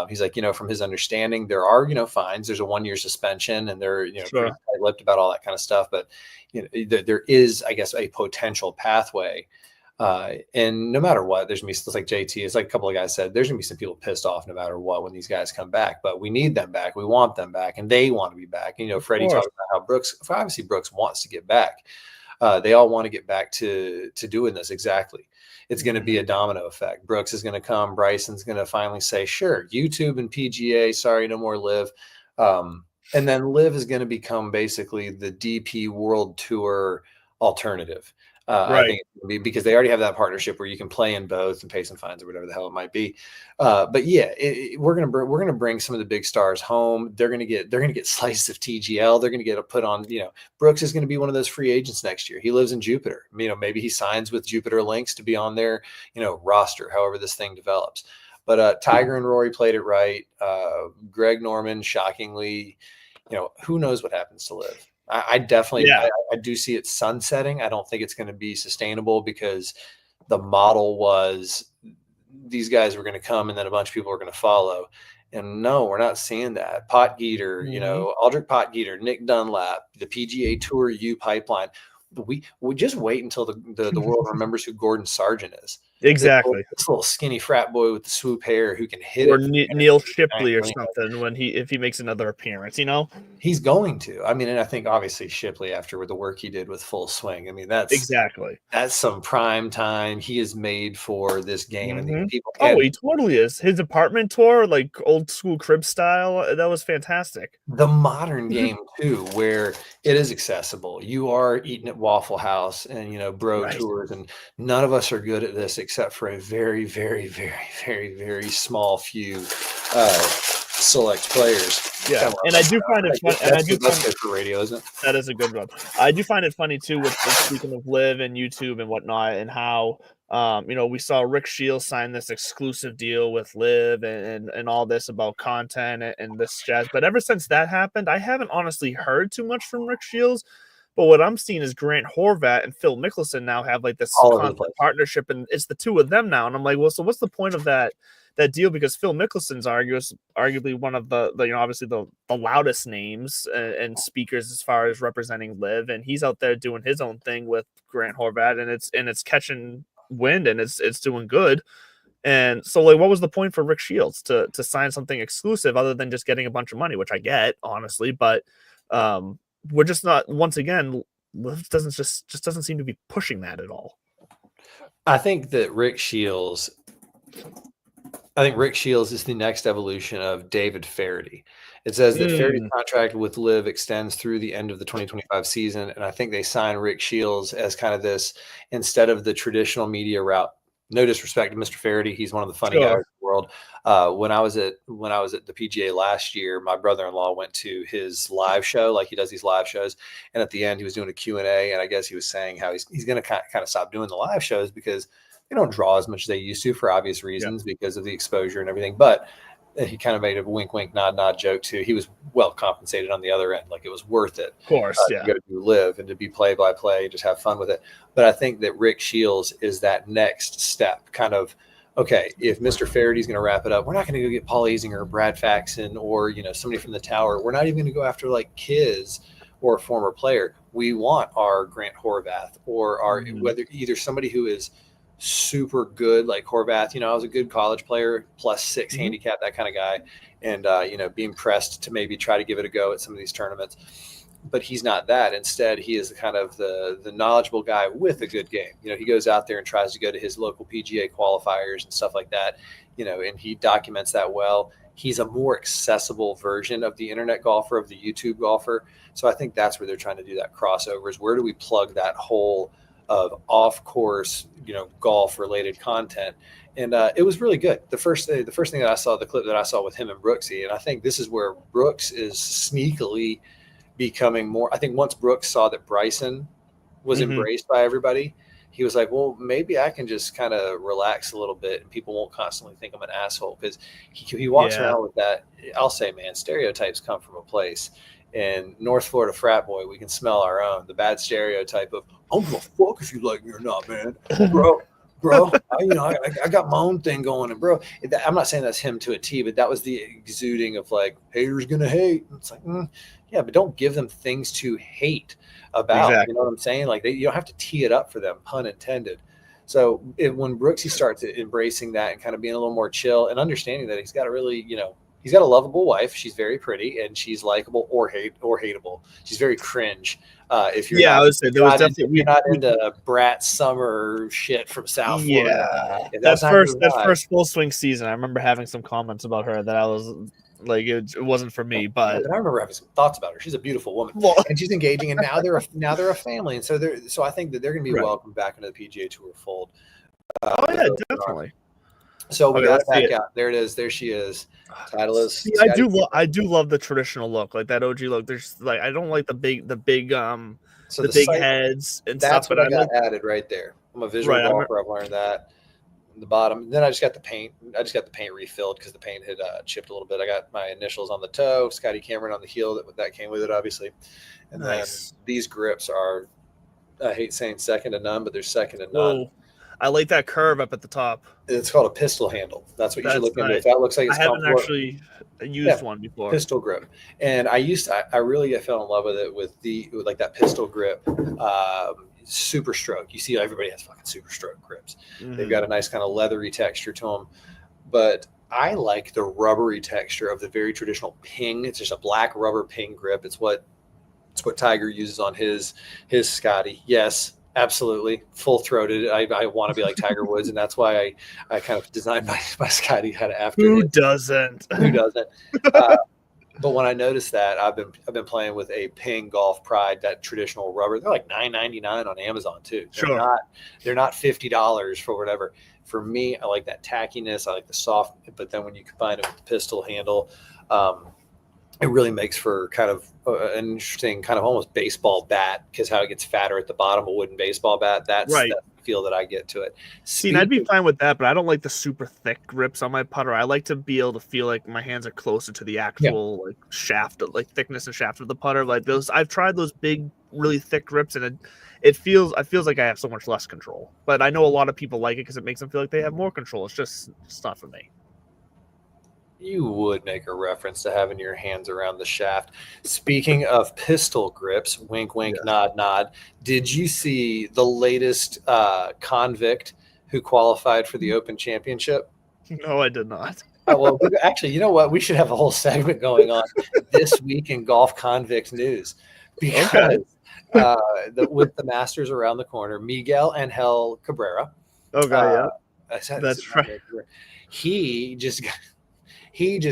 He's like, from his understanding, there are, fines. There's a 1-year suspension, and they're, pretty tight-lipped about all that kind of stuff. But, there is, I guess, a potential pathway. And no matter what, there's going to be, like JT, it's like a couple of guys said, there's going to be some people pissed off no matter what when these guys come back. But we need them back. We want them back, and they want to be back. Freddie talked about how Brooks wants to get back. They all want to get back to doing this exactly. It's going to be a domino effect. Brooks is going to come. Bryson's going to finally say, sure, YouTube and PGA, sorry, no more Live. And then Live is going to become basically the DP World Tour alternative. I think it be because they already have that partnership where you can play in both and pay some fines or whatever the hell it might be. But yeah, we're gonna bring some of the big stars home. They're gonna get sliced of TGL. They're gonna get put on. Brooks is gonna be one of those free agents next year. He lives in Jupiter. Maybe he signs with Jupiter Links to be on their roster. However this thing develops. But Tiger and Rory played it right. Greg Norman, shockingly, who knows what happens to Live. I definitely, I do see it sunsetting. I don't think it's going to be sustainable because the model was these guys were going to come and then a bunch of people were going to follow. And no, we're not seeing that. Potgieter, Aldrich Potgieter, Nick Dunlap, the PGA Tour U pipeline. We just wait until the world remembers who Gordon Sargent is. Exactly. This little skinny frat boy with the swoop hair who can hit or it. Neil Shipley or something if he makes another appearance, He's going to. And I think obviously Shipley after the work he did with Full Swing. That's some prime time. He is made for this game. And he totally is. His apartment tour, like old school crib style, that was fantastic. The modern game too, where it is accessible. You are eating at Waffle House and tours, and none of us are good at this except for a very, very, very, very, very small few select players. Yeah, and I do find it fun. That's good for radio, isn't it? That is a good one. I do find it funny too with speaking of Live and YouTube and whatnot, and how we saw Rick Shields sign this exclusive deal with Live and all this about content and this jazz. But ever since that happened, I haven't honestly heard too much from Rick Shields. But what I'm seeing is Grant Horvat and Phil Mickelson now have like this partnership, and it's the two of them now. And I'm like, well, so what's the point of that deal? Because Phil Mickelson's arguably one of the obviously the loudest names and speakers as far as representing Live, and he's out there doing his own thing with Grant Horvat, and it's catching wind, and it's doing good. And so, like, what was the point for Rick Shields to sign something exclusive other than just getting a bunch of money, which I get, honestly, but we're just not. Once again, Liv doesn't doesn't seem to be pushing that at all. I think Rick Shields is the next evolution of David Feherty. It says that Feherty's contract with Liv extends through the end of the 2025 season, and I think they sign Rick Shields as kind of this, instead of the traditional media route. No disrespect to Mr. Feherty, he's one of the funny guys in the world. When I was at the PGA last year, my brother-in-law went to his live show, like he does these live shows, and at the end he was doing a Q&A, and I guess he was saying how he's going to kind of stop doing the live shows because they don't draw as much as they used to for obvious reasons because of the exposure and everything. But he kind of made a wink, wink, nod, nod joke too. He was well compensated on the other end. Like, it was worth it. Of course, to go to Live and to be play by play, just have fun with it. But I think that Rick Shields is that next step, kind of, okay, if Mr. Feherty's going to wrap it up, we're not going to go get Paul Azinger or Brad Faxon or, somebody from the Tower. We're not even going to go after like Kiz or a former player. We want our Grant Horvath or our whether either somebody who is super good like Horvath, I was a good college player, +6 handicap, that kind of guy, and being pressed to maybe try to give it a go at some of these tournaments. But he's not that. Instead, he is kind of the knowledgeable guy with a good game. He goes out there and tries to go to his local PGA qualifiers and stuff like that, and he documents that well. He's a more accessible version of the internet golfer, of the YouTube golfer. So I think that's where they're trying to do that crossover, is where do we plug that hole of off-course, golf related content. And it was really good. The first thing that I saw, the clip that I saw with him and Brooksy, and I think this is where Brooks is sneakily becoming more. I think once Brooks saw that Bryson was embraced by everybody, he was like, well, maybe I can just kind of relax a little bit and people won't constantly think I'm an asshole, because he walks around with that. I'll say, man, stereotypes come from a place. In North Florida frat boy, we can smell our own. The bad stereotype of, I don't give a fuck if you like me or not, man. Bro, I got my own thing going. And bro, I'm not saying that's him to a T, but that was the exuding of like, haters gonna hate. It's like, yeah, but don't give them things to hate about. Exactly. You know what I'm saying? Like, you don't have to tee it up for them, pun intended. So when Brooksy starts embracing that and kind of being a little more chill and understanding that he's got a really, he's got a lovable wife. She's very pretty and she's likable or hateable. She's very cringe. If you're I would say there was definitely you're not into brat summer shit from South Florida. Yeah, that first full swing season, I remember having some comments about her that I was like, it wasn't for me. But I remember having some thoughts about her. She's a beautiful woman, and she's engaging. And now they're a family, and so I think that they're going to be welcomed back into the PGA Tour fold. Definitely. So we got it back out. There it is. There she is. Titleist. I do love the traditional look, like that OG look. There's like, I don't like the big heads and that's stuff. What I got added right there. I'm a visual golfer. I've learned that. The bottom. Then I just got the paint. Refilled because the paint had chipped a little bit. I got my initials on the toe, Scotty Cameron on the heel. That came with it, obviously. And then these grips are, I hate saying second to none, but they're second to none. Whoa. I like that curve up at the top. It's called a pistol handle. That's what you should look into. If that looks like it's I haven't actually used one before. Pistol grip. And I really fell in love with it with that pistol grip. Super stroke. You see, everybody has fucking super stroke grips. They've got a nice kind of leathery texture to them. But I like the rubbery texture of the very traditional ping. It's just a black rubber ping grip. It's what Tiger uses on his Scotty. Yes. Absolutely, full-throated. I want to be like Tiger Woods, and that's why I kind of designed my Scotty head after. Who doesn't? But when I noticed that, I've been playing with a Ping Golf Pride, that traditional rubber. They're like $9.99 on Amazon too. They're not $50 for whatever. For me, I like that tackiness. I like the soft. But then when you combine it with the pistol handle, it really makes for kind of an interesting kind of almost baseball bat, because how it gets fatter at the bottom, a wooden baseball bat. That's the feel that I get to it. See, I'd be fine with that, but I don't like the super thick grips on my putter. I like to be able to feel like my hands are closer to the actual like shaft, like thickness and shaft of the putter. Like those, I've tried those big, really thick grips, and it feels like I have so much less control. But I know a lot of people like it because it makes them feel like they have more control. It's not for me. You would make a reference to having your hands around the shaft. Speaking of pistol grips, wink, wink, nod, nod. Did you see the latest convict who qualified for the Open Championship? No, I did not. Well, actually, you know what? We should have a whole segment going on this week in golf convict news, because with the Masters around the corner, Miguel Angel Cabrera. Okay, That's right. He just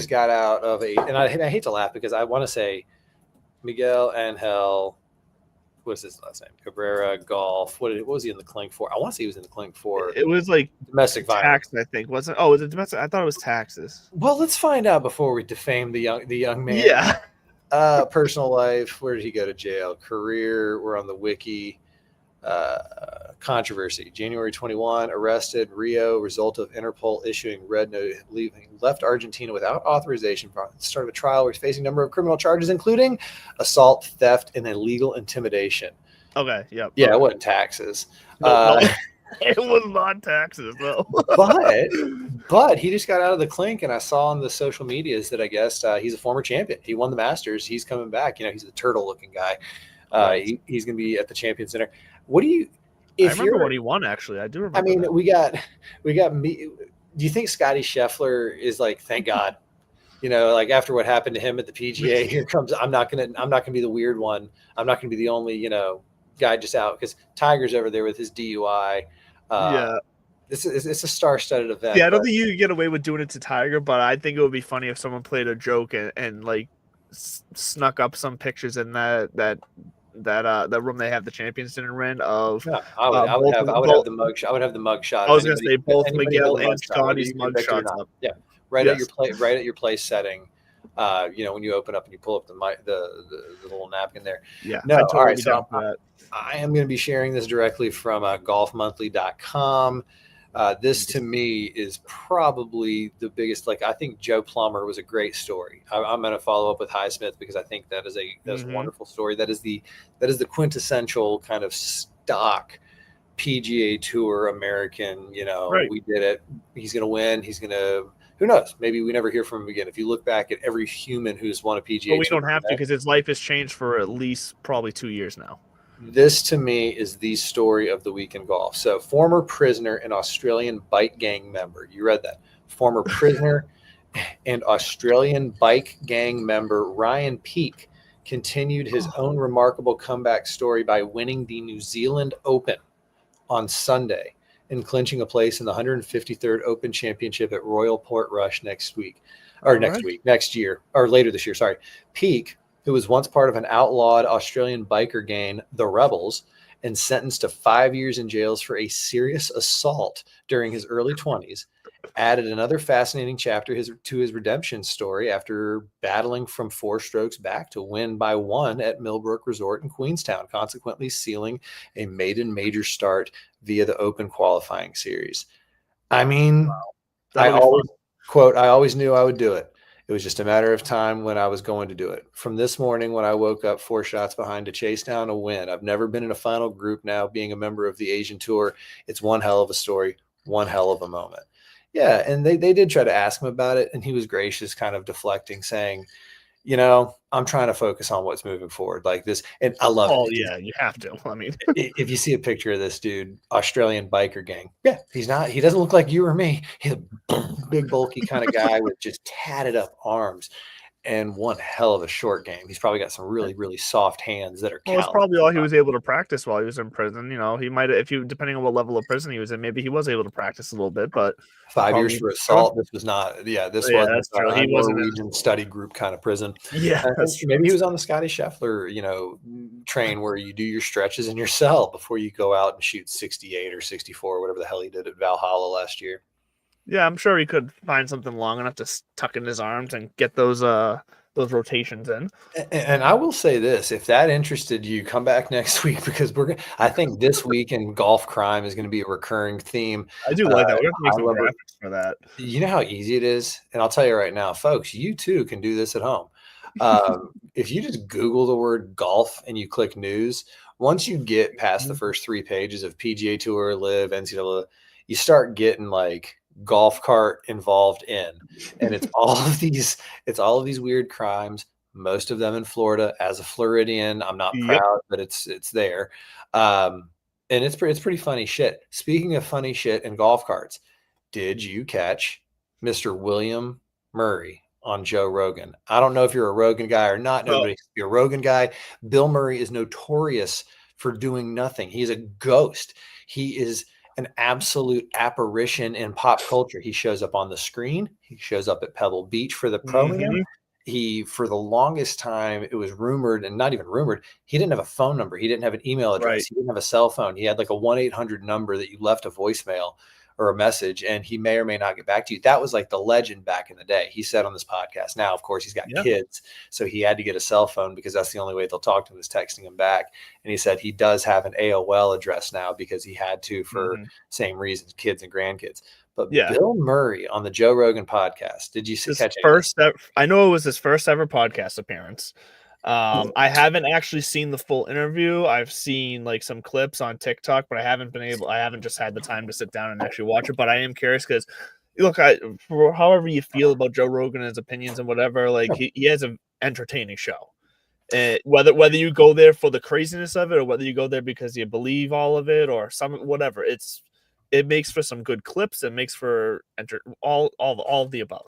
got out of and I hate to laugh because I want to say Miguel Angel. What's his last name? Cabrera Golf. What was he in the clink for? I want to say he was in the clink for. It was like domestic violence. Tax, I think, wasn't? Oh, was it domestic? I thought it was taxes. Well, let's find out before we defame the young man. Yeah. Personal life. Where did he go to jail? Career. We're on the wiki. Controversy. January 21, arrested. Rio. Result of Interpol issuing red note, left Argentina without authorization. Start of a trial where he's facing a number of criminal charges, including assault, theft, and illegal intimidation. Okay. Yep. Yeah, it wasn't taxes. No, it was not taxes, though. but he just got out of the clink, and I saw on the social medias that I guess he's a former champion. He won the Masters. He's coming back. He's a turtle-looking guy. He's going to be at the Champion Center. What do you? I remember when he won. Actually, I do remember. I mean, that. we got me. Do you think Scotty Scheffler is like, thank God, like after what happened to him at the PGA, here comes. I'm not gonna be the weird one. I'm not gonna be the only guy just out, because Tiger's over there with his DUI. It's a star-studded event. Yeah, I don't think you could get away with doing it to Tiger, but I think it would be funny if someone played a joke and like snuck up some pictures in that room they have the Champions Dinner in of. Yeah, I would have the mug shot. I would have the mug shot. I was going to say both Miguel and Scotty's mug shots up. Yeah, right at your place setting. When you open up and you pull up the little napkin there. Yeah. No. All right. So I am going to be sharing this directly from golfmonthly.com. This to me is probably the biggest. Like, I think Joe Plummer was a great story. I'm going to follow up with Highsmith because I think that is a wonderful story. That is the quintessential kind of stock PGA Tour American. Right. We did it. He's going to win. He's going to. Who knows? Maybe we never hear from him again. If you look back at every human who's won a PGA Tour, we don't have to, because his life has changed for at least probably 2 years now. This, to me, is the story of the week in golf. So, former prisoner and Australian bike gang member. You read that. Former prisoner and Australian bike gang member Ryan Peake continued his own remarkable comeback story by winning the New Zealand Open on Sunday and clinching a place in the 153rd Open Championship at Royal Portrush next year, or later this year. Sorry. Peake, who was once part of an outlawed Australian biker gang, the Rebels, and sentenced to 5 years in jail for a serious assault during his early 20s, added another fascinating chapter to his redemption story after battling from 4 strokes back to win by 1 at Millbrook Resort in Queenstown, consequently sealing a maiden major start via the Open qualifying series. I mean, I always knew I would do it. It was just a matter of time when I was going to do it. From this morning when I woke up 4 shots behind to chase down a win. I've never been in a final group now, being a member of the Asian Tour. It's one hell of a story, one hell of a moment. Yeah, and they did try to ask him about it, and he was gracious, kind of deflecting, saying, I'm trying to focus on what's moving forward like this. And I love it. Oh, yeah, you have to. I mean, if you see a picture of this dude, Australian biker gang, he doesn't look like you or me. He's a big, bulky kind of guy with just tatted up arms and one hell of a short game. He's probably got some really, really soft hands that are Well, it's probably all he was able to practice while he was in prison. He might have, depending on what level of prison he was in, maybe he was able to practice a little bit, but 5 years for assault. This was not, this wasn't he wasn't a Norwegian study group kind of prison. Yeah. Maybe he was on the Scotty Scheffler, train where you do your stretches in your cell before you go out and shoot 68 or 64, whatever the hell he did at Valhalla last year. Yeah, I'm sure he could find something long enough to tuck in his arms and get those rotations in. And I will say this: if that interested you, come back next week, because I think this week in golf crime is going to be a recurring theme. I do like that. We're going to make some graphics for that. You know how easy it is, and I'll tell you right now, folks, you too can do this at home. If you just Google the word golf and you click news, once you get past the first 3 pages of PGA Tour, Live, NCAA, you start getting like golf cart involved in, and it's all of these weird crimes, most of them in Florida. As a Floridian, I'm not proud, but it's there. And it's pretty funny shit. Speaking of funny shit and golf carts, did you catch Mr. William Murray on Joe Rogan? I don't know if you're a Rogan guy or not. Oh, Nobody, you're a Rogan guy. Bill Murray is notorious for doing nothing. He's a ghost. He is an absolute apparition in pop culture. He shows up on the screen. He shows up at Pebble Beach for the pro-am. He, for the longest time, it was rumored, and not even rumored, he didn't have a phone number. He didn't have an email address. Right. He didn't have a cell phone. He had like a 1-800 number that you left a voicemail or a message, and he may or may not get back to you. That was like the legend back in the day. He said on this podcast. Now, of course, he's got kids, so he had to get a cell phone because that's the only way they'll talk to him is texting him back. And he said he does have an AOL address now because he had to for same reasons, kids and grandkids. But Bill Murray on the Joe Rogan podcast, did you catch it? I know it was his first ever podcast appearance. I haven't actually seen the full interview. I've seen like some clips on TikTok, but I haven't just had the time to sit down and actually watch it. But I am curious because look, for however you feel about Joe Rogan and his opinions and whatever, like he has an entertaining show. Whether you go there for the craziness of it or whether you go there because you believe all of it or whatever, it makes for some good clips. It makes for all of the above.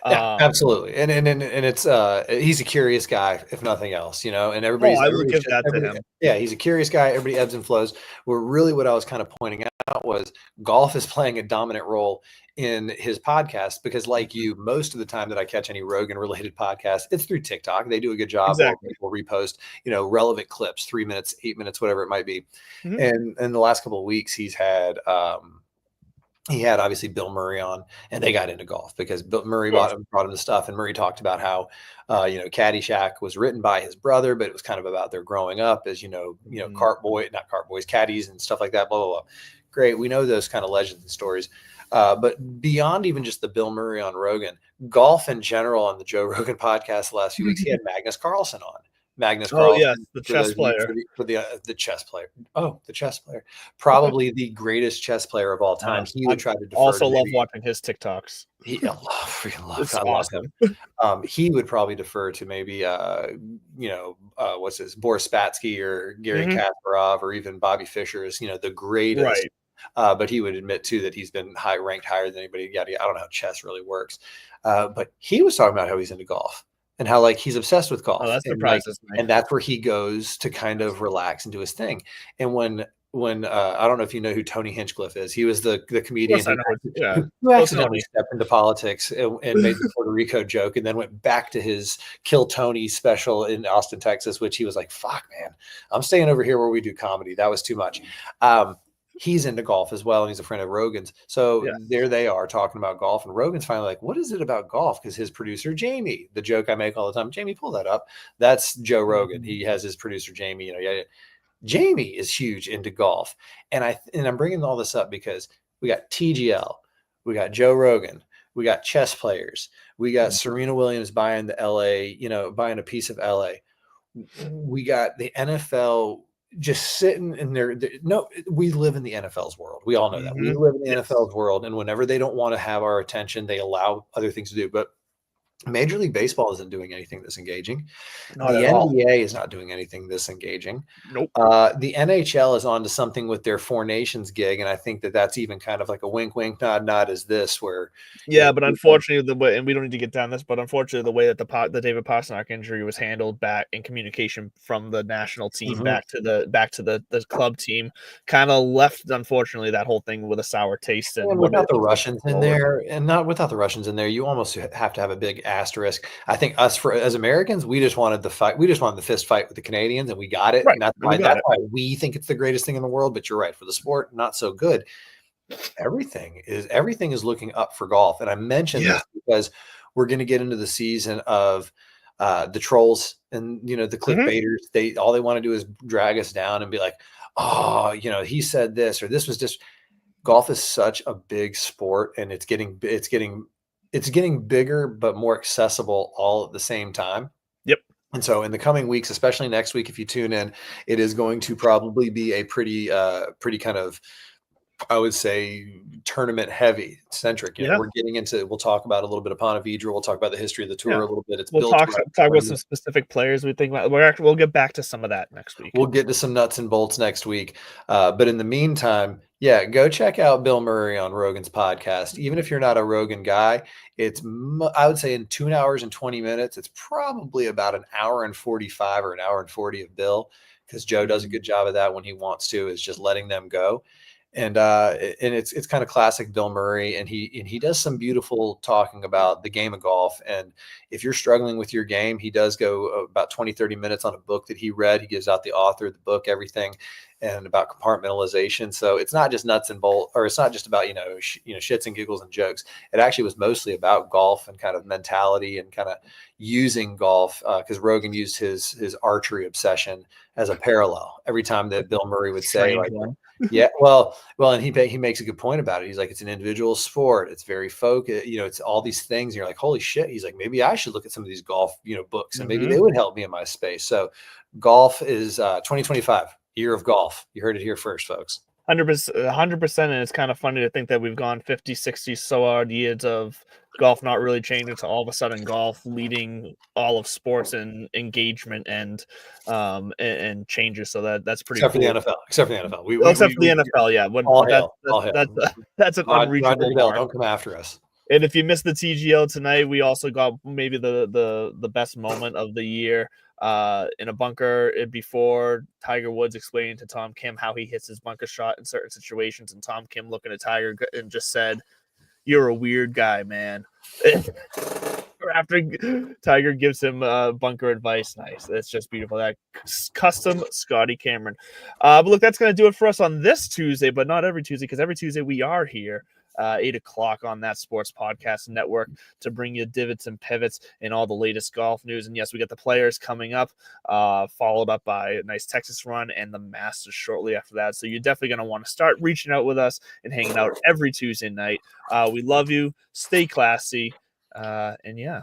Yeah, absolutely. And it's he's a curious guy, if nothing else, you know, and everybody's I would give that to him. Yeah, he's a curious guy. Everybody ebbs and flows. Well, really what I was kind of pointing out was golf is playing a dominant role in his podcast because like you, most of the time that I catch any Rogan related podcast, it's through TikTok. They do a good job. Exactly. We'll repost, you know, relevant clips, 3 minutes, 8 minutes, whatever it might be. And in the last couple of weeks, he had obviously Bill Murray on, and they got into golf because Bill Murray brought him the stuff. And Murray talked about how, Caddyshack was written by his brother, but it was kind of about their growing up as, not cart boys, caddies and stuff like that, blah, blah, blah. Great. We know those kind of legends and stories. But beyond even just the Bill Murray on Rogan, golf in general on the Joe Rogan podcast the last few weeks, he had Magnus Carlsen on. Carlsen, the chess player. The chess player. Oh, the chess player. Probably the greatest chess player of all time. He would try to defer. Also love watching his TikToks. Freaking love. It's awesome. He would probably defer to maybe what's his Boris Spassky or Gary Kasparov or even Bobby Fischer is the greatest. Right. But he would admit too that he's been ranked higher than anybody. I don't know how chess really works. But he was talking about how he's into golf. And how he's obsessed with golf. Oh, that surprises me. And that's where he goes to kind of relax and do his thing. And when I don't know if you know who Tony Hinchcliffe is. He was the comedian who accidentally stepped into politics and made the Puerto Rico joke and then went back to his Kill Tony special in Austin, Texas, which he was like, fuck, man, I'm staying over here where we do comedy. That was too much. He's into golf as well, and he's a friend of Rogan's. So there they are talking about golf, and Rogan's finally like, what is it about golf? Because his producer, Jamie, the joke I make all the time, Jamie, pull that up. That's Joe Rogan. He has his producer, Jamie. Jamie is huge into golf. And I'm bringing all this up because we got TGL, we got Joe Rogan, we got chess players, we got Serena Williams buying the LA, buying a piece of LA. We got the NFL just sitting in there. No, we live in the NFL's world. We all know that. We live in the NFL's world. And whenever they don't want to have our attention, they allow other things to do. But Major League Baseball isn't doing anything this engaging. The NBA is not doing anything this engaging. Nope. The NHL is on to something with their Four Nations gig, and I think that's even kind of like a wink, wink, nod, nod. Is this where? Yeah, but unfortunately, the way, and we don't need to get down this, but unfortunately, the way that the David Pastrnak injury was handled back in communication from the national team back to the club team, kind of left, unfortunately, that whole thing with a sour taste. And without the Russians in there, you almost have to have a big asterisk. I think as Americans, we just wanted the fight. We just wanted the fist fight with the Canadians, and we got it. Right. And that's why we think it's the greatest thing in the world. But you're right, for the sport, not so good. Everything is looking up for golf. And I mentioned this because we're going to get into the season of the trolls and the clickbaiters. All they want to do is drag us down and be like, oh, he said this or this was just. Golf is such a big sport, and it's getting bigger, but more accessible all at the same time. Yep. And so in the coming weeks, especially next week, if you tune in, it is going to probably be a pretty kind of I would say tournament heavy centric. Yeah. We're getting into, we'll talk about a little bit of Ponte Vedra. We'll talk about the history of the tour a little bit. It's We'll built talk around about some tournament. specific players we think about. We'll get back to some of that next week. We'll get to some nuts and bolts next week. But in the meantime, yeah, go check out Bill Murray on Rogan's podcast. Even if you're not a Rogan guy, I would say in 2 hours and 20 minutes, it's probably about an hour and 45 or an hour and 40 of Bill, because Joe does a good job of that when he wants to, is just letting them go. And it's kind of classic Bill Murray, and he does some beautiful talking about the game of golf. And if you're struggling with your game, he does go about 20-30 minutes on a book that he read. He gives out the author of the book, everything, and about compartmentalization. So it's not just nuts and bolts, or it's not just about shits and giggles and jokes. It actually was mostly about golf and kind of mentality and kind of using golf, because Rogan used his archery obsession as a parallel every time that Bill Murray would say, like, yeah, well, and he makes a good point about it. He's like, it's an individual sport. It's very focused. It's all these things. And you're like, holy shit. He's like, maybe I should look at some of these golf, books, and maybe they would help me in my space. So golf is 2025, year of golf. You heard it here first, folks. 100%. And it's kind of funny to think that we've gone 50, 60 so odd years of golf not really changing to all of a sudden golf leading all of sports and engagement and changes. So that's pretty except cool. For the NFL. Except for the NFL. Except for the NFL, yeah. All hail. That's an unreachable bar. Don't come after us. And if you missed the TGL tonight, we also got maybe the best moment of the year. In a bunker before Tiger Woods explaining to Tom Kim how he hits his bunker shot in certain situations, and Tom Kim looking at Tiger and just said, "You're a weird guy, man." After Tiger gives him bunker advice, nice. That's just beautiful. That custom Scotty Cameron. But look, that's going to do it for us on this Tuesday, but not every Tuesday, because every Tuesday we are here. 8 o'clock on That Sports Podcast Network to bring you divots and pivots and all the latest golf news. And yes, we got the Players coming up, followed up by a nice Texas run and the Masters shortly after that. So you're definitely going to want to start reaching out with us and hanging out every Tuesday night. We love you. Stay classy. And yeah.